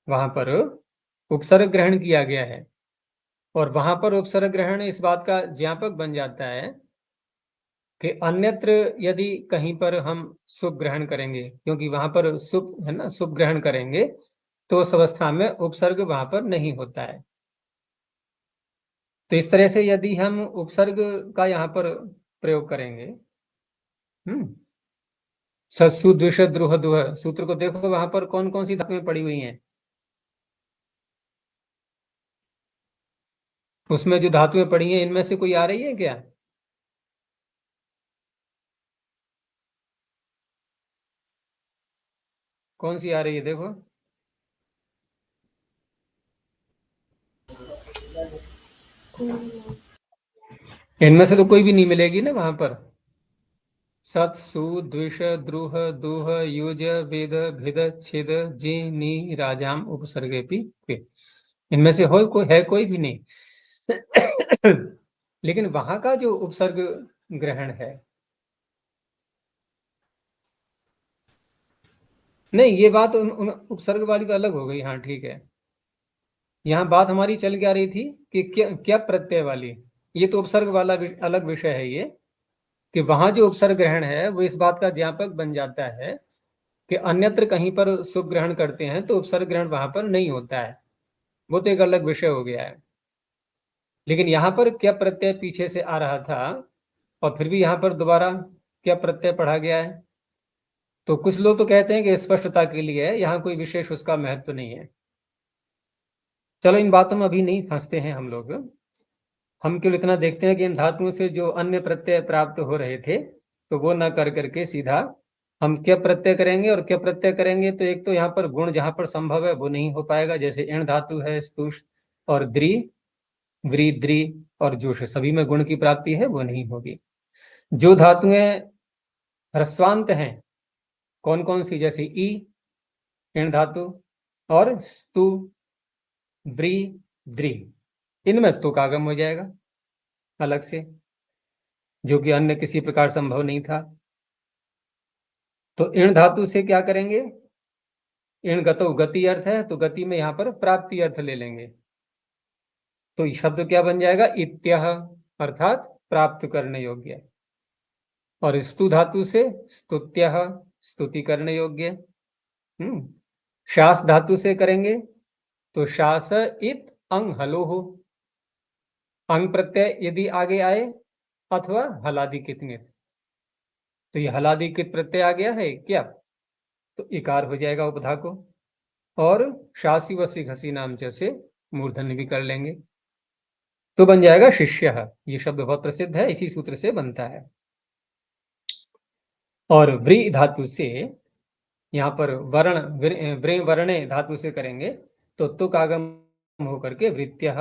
वहां पर उपसर्ग ग्रहण किया गया है, और वहां पर उपसर्ग ग्रहण इस बात का ज्ञापक बन जाता है कि अन्यत्र यदि कहीं पर हम सुप ग्रहण करेंगे, क्योंकि वहां पर सुप है ना, सुप ग्रहण करेंगे तो उस अवस्था में उपसर्ग वहां पर नहीं होता है। तो इस तरह से यदि हम उपसर्ग का यहाँ पर प्रयोग करेंगे, सत्सु द्विष द्रुह दुह, सूत्र को देखो वहां पर कौन कौन सी धातुएं पड़ी हुई हैं, उसमें जो धातुएं पड़ी हैं इनमें से कोई आ रही है क्या? कौन सी आ रही है देखो? इनमें से तो कोई भी नहीं मिलेगी ना वहां पर। सत सु द्विष द्रुह दुह युज वेद भेद छेद जी नी राजाम उपसर्गेपि क्वे, इनमें से हो कोई है, कोई भी नहीं। लेकिन वहां का जो उपसर्ग ग्रहण है, नहीं ये बात उन उपसर्ग वाली तो अलग हो गई, हाँ ठीक है। यहाँ बात हमारी चल क्या रही थी कि क्या प्रत्यय वाली, ये तो उपसर्ग वाला अलग विषय है ये, कि वहां जो उपसर्ग ग्रहण है वो इस बात का ज्ञापक बन जाता है कि अन्यत्र कहीं पर सुप ग्रहण करते हैं तो उपसर्ग ग्रहण वहां पर नहीं होता है, वो तो एक अलग विषय हो गया है। लेकिन यहाँ पर क्या प्रत्यय पीछे से आ रहा था और फिर भी यहाँ पर दोबारा क्या प्रत्यय पढ़ा गया है, तो कुछ लोग तो कहते हैं कि स्पष्टता के लिए यहाँ कोई विशेष उसका महत्व नहीं है। चलो इन बातों में अभी नहीं फंसते हैं हम लोग, हम केवल इतना देखते हैं कि इन धातुओं से जो अन्य प्रत्यय प्राप्त हो रहे थे तो वो न कर करके सीधा हम क्या प्रत्यय करेंगे, और क्या प्रत्यय करेंगे, तो एक तो यहाँ पर गुण जहां पर संभव है वो नहीं हो पाएगा, जैसे इण धातु है, स्तुष और द्रि, व्री, द्रि और जोश, सभी में गुण की प्राप्ति है, वो नहीं होगी। जो धातुएं ह्रस्वांत हैं, कौन कौन सी, जैसे ई, इण धातु, और स्तु, व्री, द्रि, इनमें तुक आगम हो जाएगा अलग से, जो कि अन्य किसी प्रकार संभव नहीं था। तो इण धातु से क्या करेंगे, इण गतो गति अर्थ है, तो गति में यहां पर प्राप्ति अर्थ ले लेंगे, तो शब्द क्या बन जाएगा, इत्यह, अर्थात प्राप्त करने योग्य। और स्तु धातु से स्तुत्यः, स्तुति करने योग्य। शास धातु से करेंगे तो शास इत अंग हलो हो, अंग प्रत्यय यदि आगे आए, अथवा हलादि कितनित, तो ये हलादि कित प्रत्यय आ गया है क्या, तो इकार हो जाएगा उपधा को, और शासी वसी घसी नाम से मूर्धन्य भी कर लेंगे, तो बन जाएगा शिष्य। ये शब्द बहुत प्रसिद्ध है, इसी सूत्र से बनता है। और व्री धातु से यहाँ पर वर्ण, व्रे वर्णे धातु से करेंगे तो तुक आगम होकर के वृत्त्यः,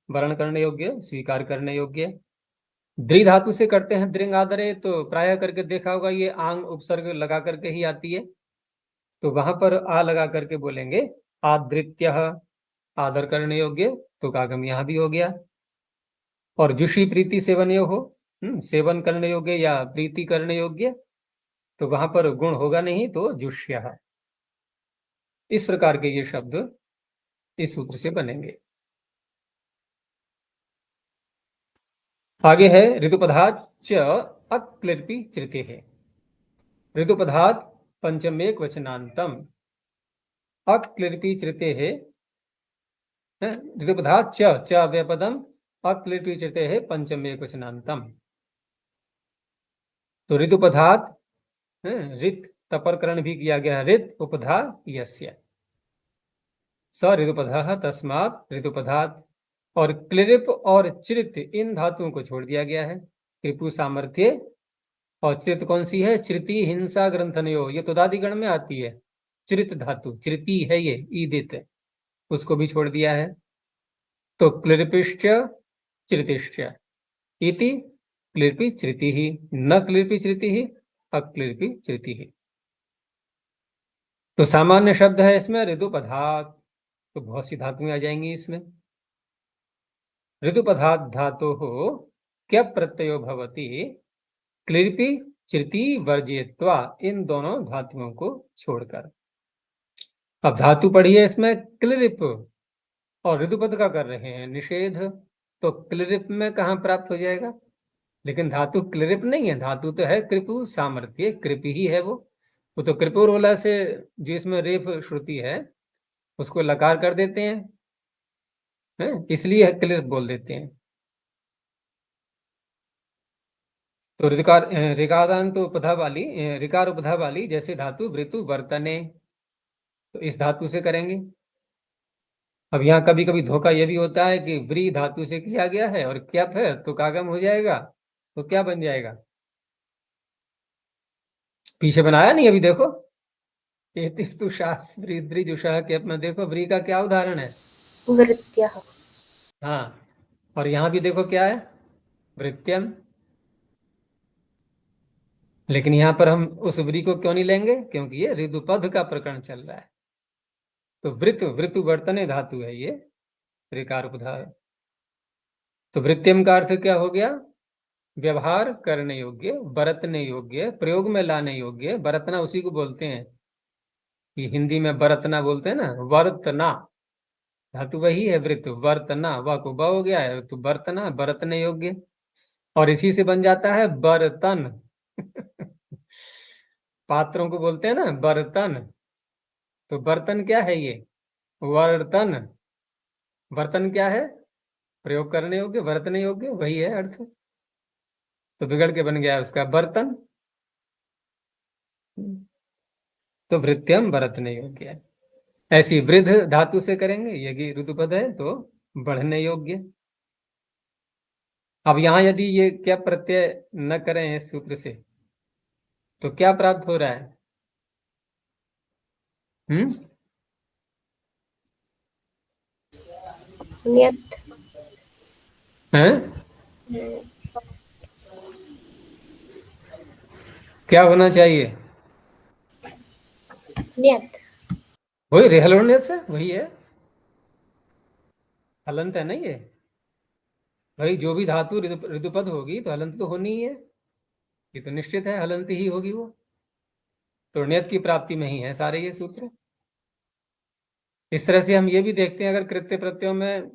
वर्ण करने योग्य, स्वीकार करने योग्य। द्रि धातु से करते हैं दृंग आदरे, तो प्राय करके देखा होगा ये आंग उपसर्ग लगा करके ही आती है, तो वहां पर आ लगा करके बोलेंगे आदृत्यः, आदर करने योग्य, तुक आगम यहाँ भी हो गया। और जुषी प्रीति सेवन हो, सेवन करने योग्य या प्रीति करने योग्य, तो वहां पर गुण होगा नहीं, तो जुष्य। इस प्रकार के ये शब्द इस सूत्र से बनेंगे। आगे है ऋतुपदात् च अक्लिर्पि चृते है, ऋतुपदात् पंचमेक वचनांतम अक्लिर्पि चृते है, ऋतुपदात् च अव्ययपदम अक्लिर्पि चृते है पंचमेक वचनांतम। तो ऋतुपदात् ऋत तपरकरण भी किया गया, ऋत उपधा यस्य, स ऋतुपधः तस्मात् ऋतुपदात्। और क्लिरिप और चिरित इन धातुओं को छोड़ दिया गया है, कृपु सामर्थ्य, और चिरित कौन सी है, चिरति हिंसा ग्रंथनयो, ये तो दादिगण में आती है, चिरित धातु, चिरति है ये, ईदित, उसको भी छोड़ दिया है। तो क्लिरिपिश्च चिरतिश्च इति क्लिर्पि चिरति ही, न क्लिर्पि चिरति ही, अक्लिर्पि चिरति ही। तो सामान्य शब्द है इसमें ऋतुपदात्, तो बहुत सी धातुएं आ जाएंगी इसमें। ऋतुपदात् धातु हो क्या प्रत्ययो भवति, क्लिर्पि चिरति वर्जयित्वा, इन दोनों धातुओं को छोड़कर। अब धातु पढ़ी है इसमें क्लिरिप, और ऋतुपद का कर रहे हैं निषेध, तो क्लिरिप में कहाँ प्राप्त हो जाएगा, लेकिन धातु क्लिरिप नहीं है, धातु तो है कृपु सामर्थ्य, कृप ही है वो तो कृपुरोला से जो इसमें रेफ श्रुति है उसको लकार कर देते हैं, इसलिए क्लिरिप बोल देते हैं। तो ऋकारांत उपधा वाली, ऋकार उपधा वाली जैसे धातु वृतु वर्तने, तो इस धातु से करेंगे। अब यहाँ कभी कभी धोखा यह भी होता है कि व्री धातु से किया गया है और क्या है तो कागम हो जाएगा, तो क्या बन जाएगा, पीछे बनाया नहीं अभी देखो, एतिस्तु शास्त्री द्रिजुषः के अपना देखो, व्री का क्या उदाहरण है, वृत्त्यः। हाँ, और यहाँ भी देखो क्या है, वृत्यम, लेकिन यहाँ पर हम उस व्री को क्यों नहीं लेंगे, क्योंकि ये ऋतुपद का प्रकरण चल रहा है। तो वृतु वर्तने धातु है ये, ऋकार उपधा है। तो वृत्यम का अर्थ क्या हो गया, व्यवहार करने योग्य, बरतने योग्य, प्रयोग में लाने योग्य। बरतना उसी को बोलते हैं कि हिंदी में बरतना बोलते हैं ना, वर्तना धातु वही है, वृत्त वर्तना, वह को ब हो गया है, तो बरतना बरतने योग्य, और इसी से बन जाता है बर्तन पात्रों को बोलते हैं ना बर्तन, तो बर्तन क्या है ये, वर्तन, बर्तन क्या है, प्रयोग करने योग्य, बरतने योग्य, वही है अर्थ, तो बिगड़ के बन गया उसका बर्तन। तो वृत्यम बरतने योग्य है। ऐसी वृद्ध धातु से करेंगे, यदि ऋतुपद है तो बढ़ने योग्य। अब यहां यदि ये क्या प्रत्यय न करें इस सूत्र से तो क्या प्राप्त हो रहा है? नियत। हैं? क्या होना चाहिए? नियत। वही रेहलोनियत से वही है, हलंत है ना ये। भाई जो भी धातु ऋतुपद होगी तो हलंत तो होनी ही है, ये तो निश्चित है, हलंत ही होगी वो। तो नियत की प्राप्ति में ही है सारे ये सूत्र। इस तरह से हम ये भी देखते हैं, अगर कृत्य प्रत्ययों में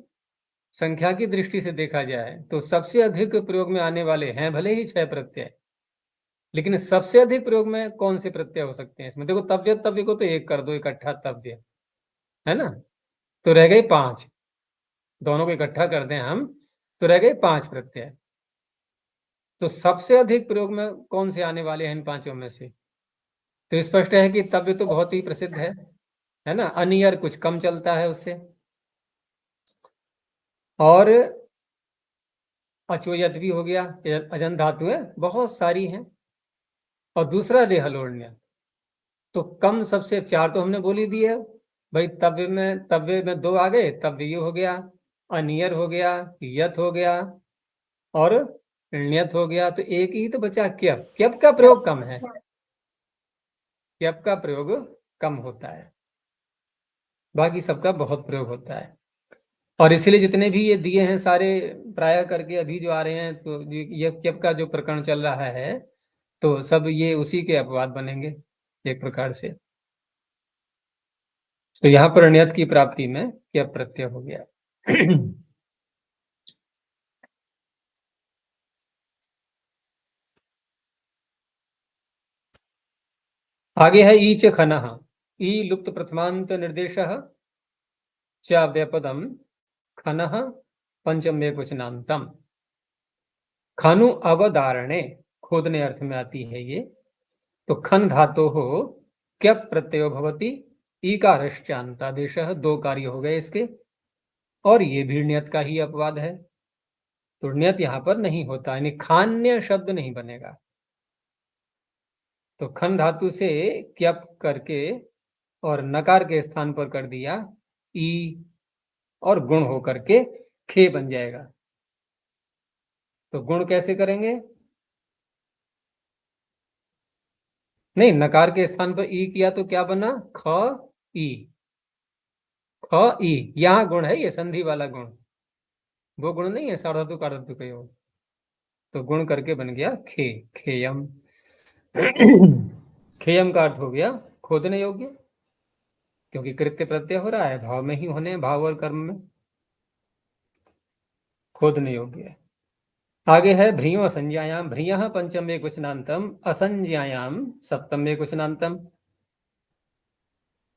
संख्या की दृष्टि से देखा जाए तो सबसे अधिक प्रयोग में आने वाले हैं भले ही 6 प्रत्यय, लेकिन सबसे अधिक प्रयोग में कौन से प्रत्यय हो सकते हैं इसमें? देखो, तव्य तव्य को तो 1 कर दो, इकट्ठा तव्य है ना, तो रह गए 5। दोनों को इकट्ठा कर दें हम तो रह गए 5 प्रत्यय। तो सबसे अधिक प्रयोग में कौन से आने वाले हैं इन 5 में से? तो स्पष्ट है कि तव्य तो बहुत ही प्रसिद्ध है ना। अनियर कुछ कम चलता है उससे, और अचोयत भी हो गया, अजन धातुएं बहुत सारी हैं, और दूसरा रेहलोन्य। तो कम सबसे 4 तो हमने बोल ही दिए भाई। तव्य में 2 आ गए, तव्य ये हो गया, अनियर हो गया, यत हो गया और ण्यत हो गया। तो एक ही तो बचा क्यप। क्यप का प्रयोग कम है, क्यप का प्रयोग कम होता है, बाकी सबका बहुत प्रयोग होता है। और इसलिए जितने भी ये दिए हैं सारे प्राय करके अभी जो आ रहे हैं, तो ये क्यप का जो प्रकरण चल रहा है तो सब ये उसी के अपवाद बनेंगे एक प्रकार से। तो यहाँ पर ण्यत की प्राप्ति में क्यप प्रत्यय हो गया। आगे है ई च खनः। ई लुप्त प्रथमांत निर्देशः, च व्यपदम खनः पंचम एकवचनांतम। खनु अवधारणे, खोदने अर्थ में आती है ये। तो खन धातो हो क्यप प्रत्ययो भवति, ईकारश्चान्तादेशः, 2 कार्य हो गए इसके, और ये भी नियत का ही अपवाद है। तो नियत यहां पर नहीं होता, यानी खान्य शब्द नहीं बनेगा। तो खन धातु से क्यप करके और नकार के स्थान पर कर दिया ई, और गुण होकर के खे बन जाएगा। तो गुण कैसे करेंगे? नहीं, नकार के स्थान पर ई किया तो क्या बना? ख ई। ख ई, यहां गुण है, ये संधि वाला गुण, वो गुण नहीं है सार्वधातु कारधातु का योग। तो गुण करके बन गया खे, खेयम। खेयम का अर्थ हो गया खोदने योग्य, क्योंकि कृत्य प्रत्यय हो रहा है, भाव में ही होने, भाव और कर्म में खोदने योग्य है। आगे है भ्रियो असंज्ञायाम। भ्रियः पंचम एकवचनांतम, असंज्ञायाम सप्तम एकवचनांतम।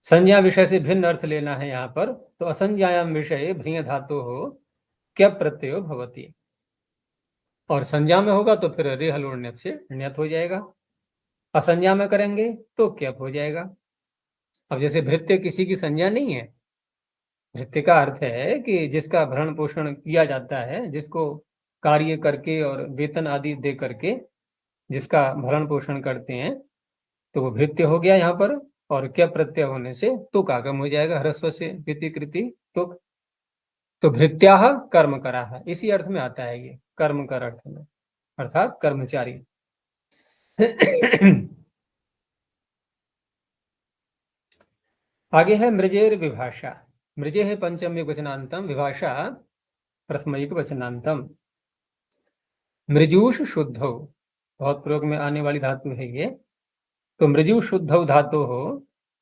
संज्ञा विषय से भिन्न अर्थ लेना है यहाँ पर। तो असंज्ञायाम विषय भ्रिय धातु हो क्यप प्रत्ययो भवति, और संज्ञा में होगा तो फिर रेहलोन्यत से ण्यत हो जाएगा। असंज्ञा में करेंगे तो क्यप हो जाएगा। अब जैसे भृत्य किसी की संज्ञा नहीं है, भृत्य का अर्थ है कि जिसका भरण पोषण किया जाता है, जिसको कार्य करके और वेतन आदि दे करके जिसका भरण पोषण करते हैं, तो वो भृत्य हो गया यहाँ पर। और क्या प्रत्यय होने से तुक आगम हो जाएगा, ह्रस्व से कृति कृति तुक। तो भृत्याह कर्म करा है, इसी अर्थ में आता है ये, कर्म कर अर्थ में, अर्थात कर्मचारी। आगे है मृजेर विभाषा। मृजे है पंचम एकवचनांतम, विभाषा प्रथम एकवचनांतम। मृजूष शुद्धौ, बहुत प्रयोग में आने वाली धातु है ये। तो मृजु शुद्धौ धातु हो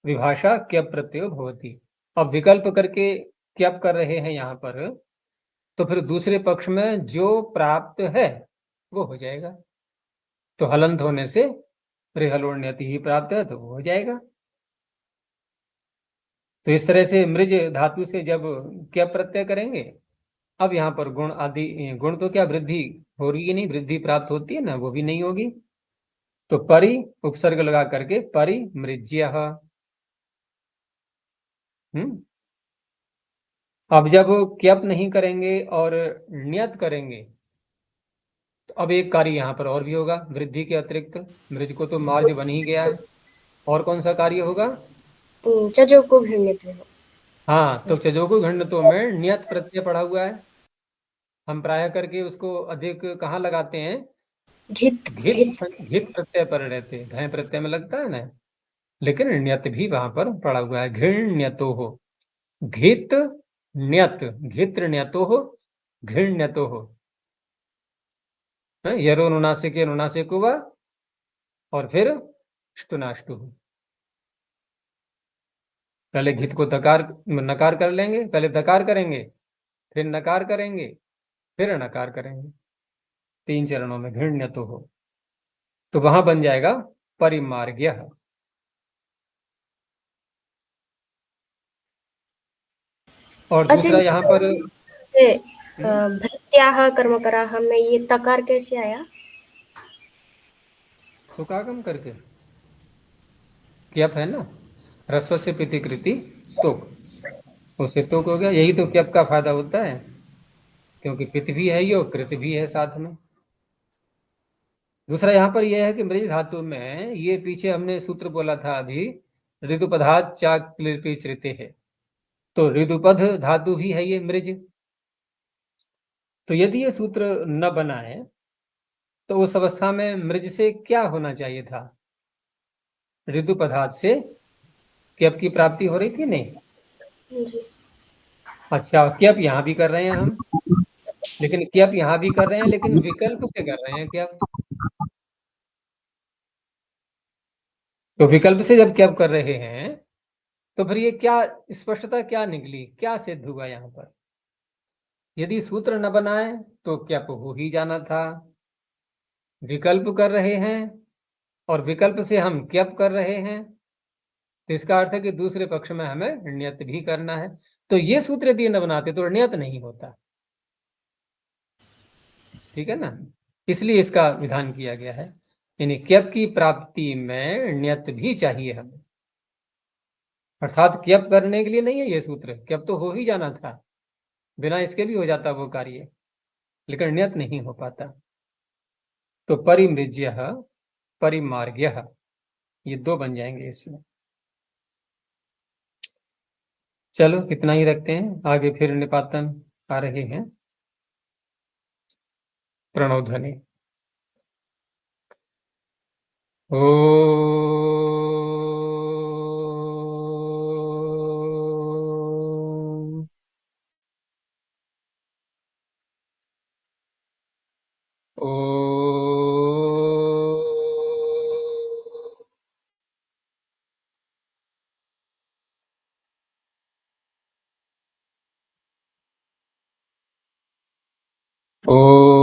विभाषा क्यप प्रत्ययो भवति। अब विकल्प करके क्यप कर रहे हैं यहाँ पर, तो फिर दूसरे पक्ष में जो प्राप्त है वो हो जाएगा। तो हलंत होने से रेहलोन्यति ही प्राप्त है तो वो हो जाएगा। तो इस तरह से मृज धातु से जब क्यप प्रत्यय करेंगे, अब यहाँ पर गुण आदि, गुण तो क्या वृद्धि हो रही है, नहीं वृद्धि प्राप्त होती है ना, वो भी नहीं होगी। तो परि उपसर्ग लगा करके परिमृज्य। अब जब क्यप नहीं करेंगे और ण्यत करेंगे तो अब एक कार्य यहाँ पर और भी होगा वृद्धि के अतिरिक्त। मृज को तो मार्ज बन ही गया है, और कौन सा कार्य होगा? चजो को घृणित हो। हाँ, तो चजोगु घृण्यतो में नियत प्रत्यय पड़ा हुआ है। हम प्राय करके उसको अधिक कहाँ लगाते हैं? घित घित घित प्रत्यय पर रहते, घय प्रत्यय में लगता है ना, लेकिन नियत भी वहां पर पड़ा हुआ है। घृण्यतो हो, घित न्यत, घित्र न्यतो हो, घृण्यतो हो। यरो नुनासिक नुनासिक हुआ, और फिर ष्टुनाष्टु हो। पहले घित को दकार नकार कर लेंगे, पहले दकार करेंगे, फिर नकार करेंगे, फिर नकार करेंगे, 3 चरणों में घृण्यतो हो। तो वहां बन जाएगा परिमार्ग्य। और दूसरा अच्छा, यहाँ पर ये भृत्याः कर्मकराः में ये तकार कैसे आया? तो का कम करके क्यप है ना, रस्व से पितिकृति तो उसे तो हो गया। यही तो क्यप का फायदा होता है, क्योंकि पित भी है यो, कृत भी है साथ में। दूसरा यहाँ पर यह है कि मृज धातु में ये पीछे हमने सूत्र बोला था अभी, ऋतुपधात चाक क्लिपि चृते है, तो ऋतुपध धातु भी है ये मृज। तो यदि ये सूत्र न बनाए तो उस अवस्था में मृज से क्या होना चाहिए था? ऋतु पदार्थ से क्यप की प्राप्ति हो रही थी, नहीं? जी। अच्छा, क्यप यहाँ भी कर रहे हैं हम, लेकिन क्यप यहाँ भी कर रहे हैं, लेकिन विकल्प से कर रहे हैं क्यप। तो विकल्प से जब क्यप कर रहे हैं तो फिर ये क्या स्पष्टता क्या निकली, क्या सिद्ध हुआ यहाँ पर? यदि सूत्र न बनाए तो क्यप हो ही जाना था। विकल्प कर रहे हैं और विकल्प से हम क्यप कर रहे हैं, तो इसका अर्थ है कि दूसरे पक्ष में हमें नियत भी करना है। तो ये सूत्र यदि न बनाते तो नियत नहीं होता। ठीक है ना, इसलिए इसका विधान किया गया है। यानी क्यप की प्राप्ति में नियत भी चाहिए हमें, अर्थात क्यप करने के लिए नहीं है ये सूत्र, क्यप तो हो ही जाना था, बिना इसके भी हो जाता वो कार्य, लेकिन नियत नहीं हो पाता। तो परिमृज्य, परिमार्ग्य, ये 2 बन जाएंगे इसमें। चलो कितना ही रखते हैं, आगे फिर निपातन आ रहे हैं। प्रणव ध्वनि। ओ ओ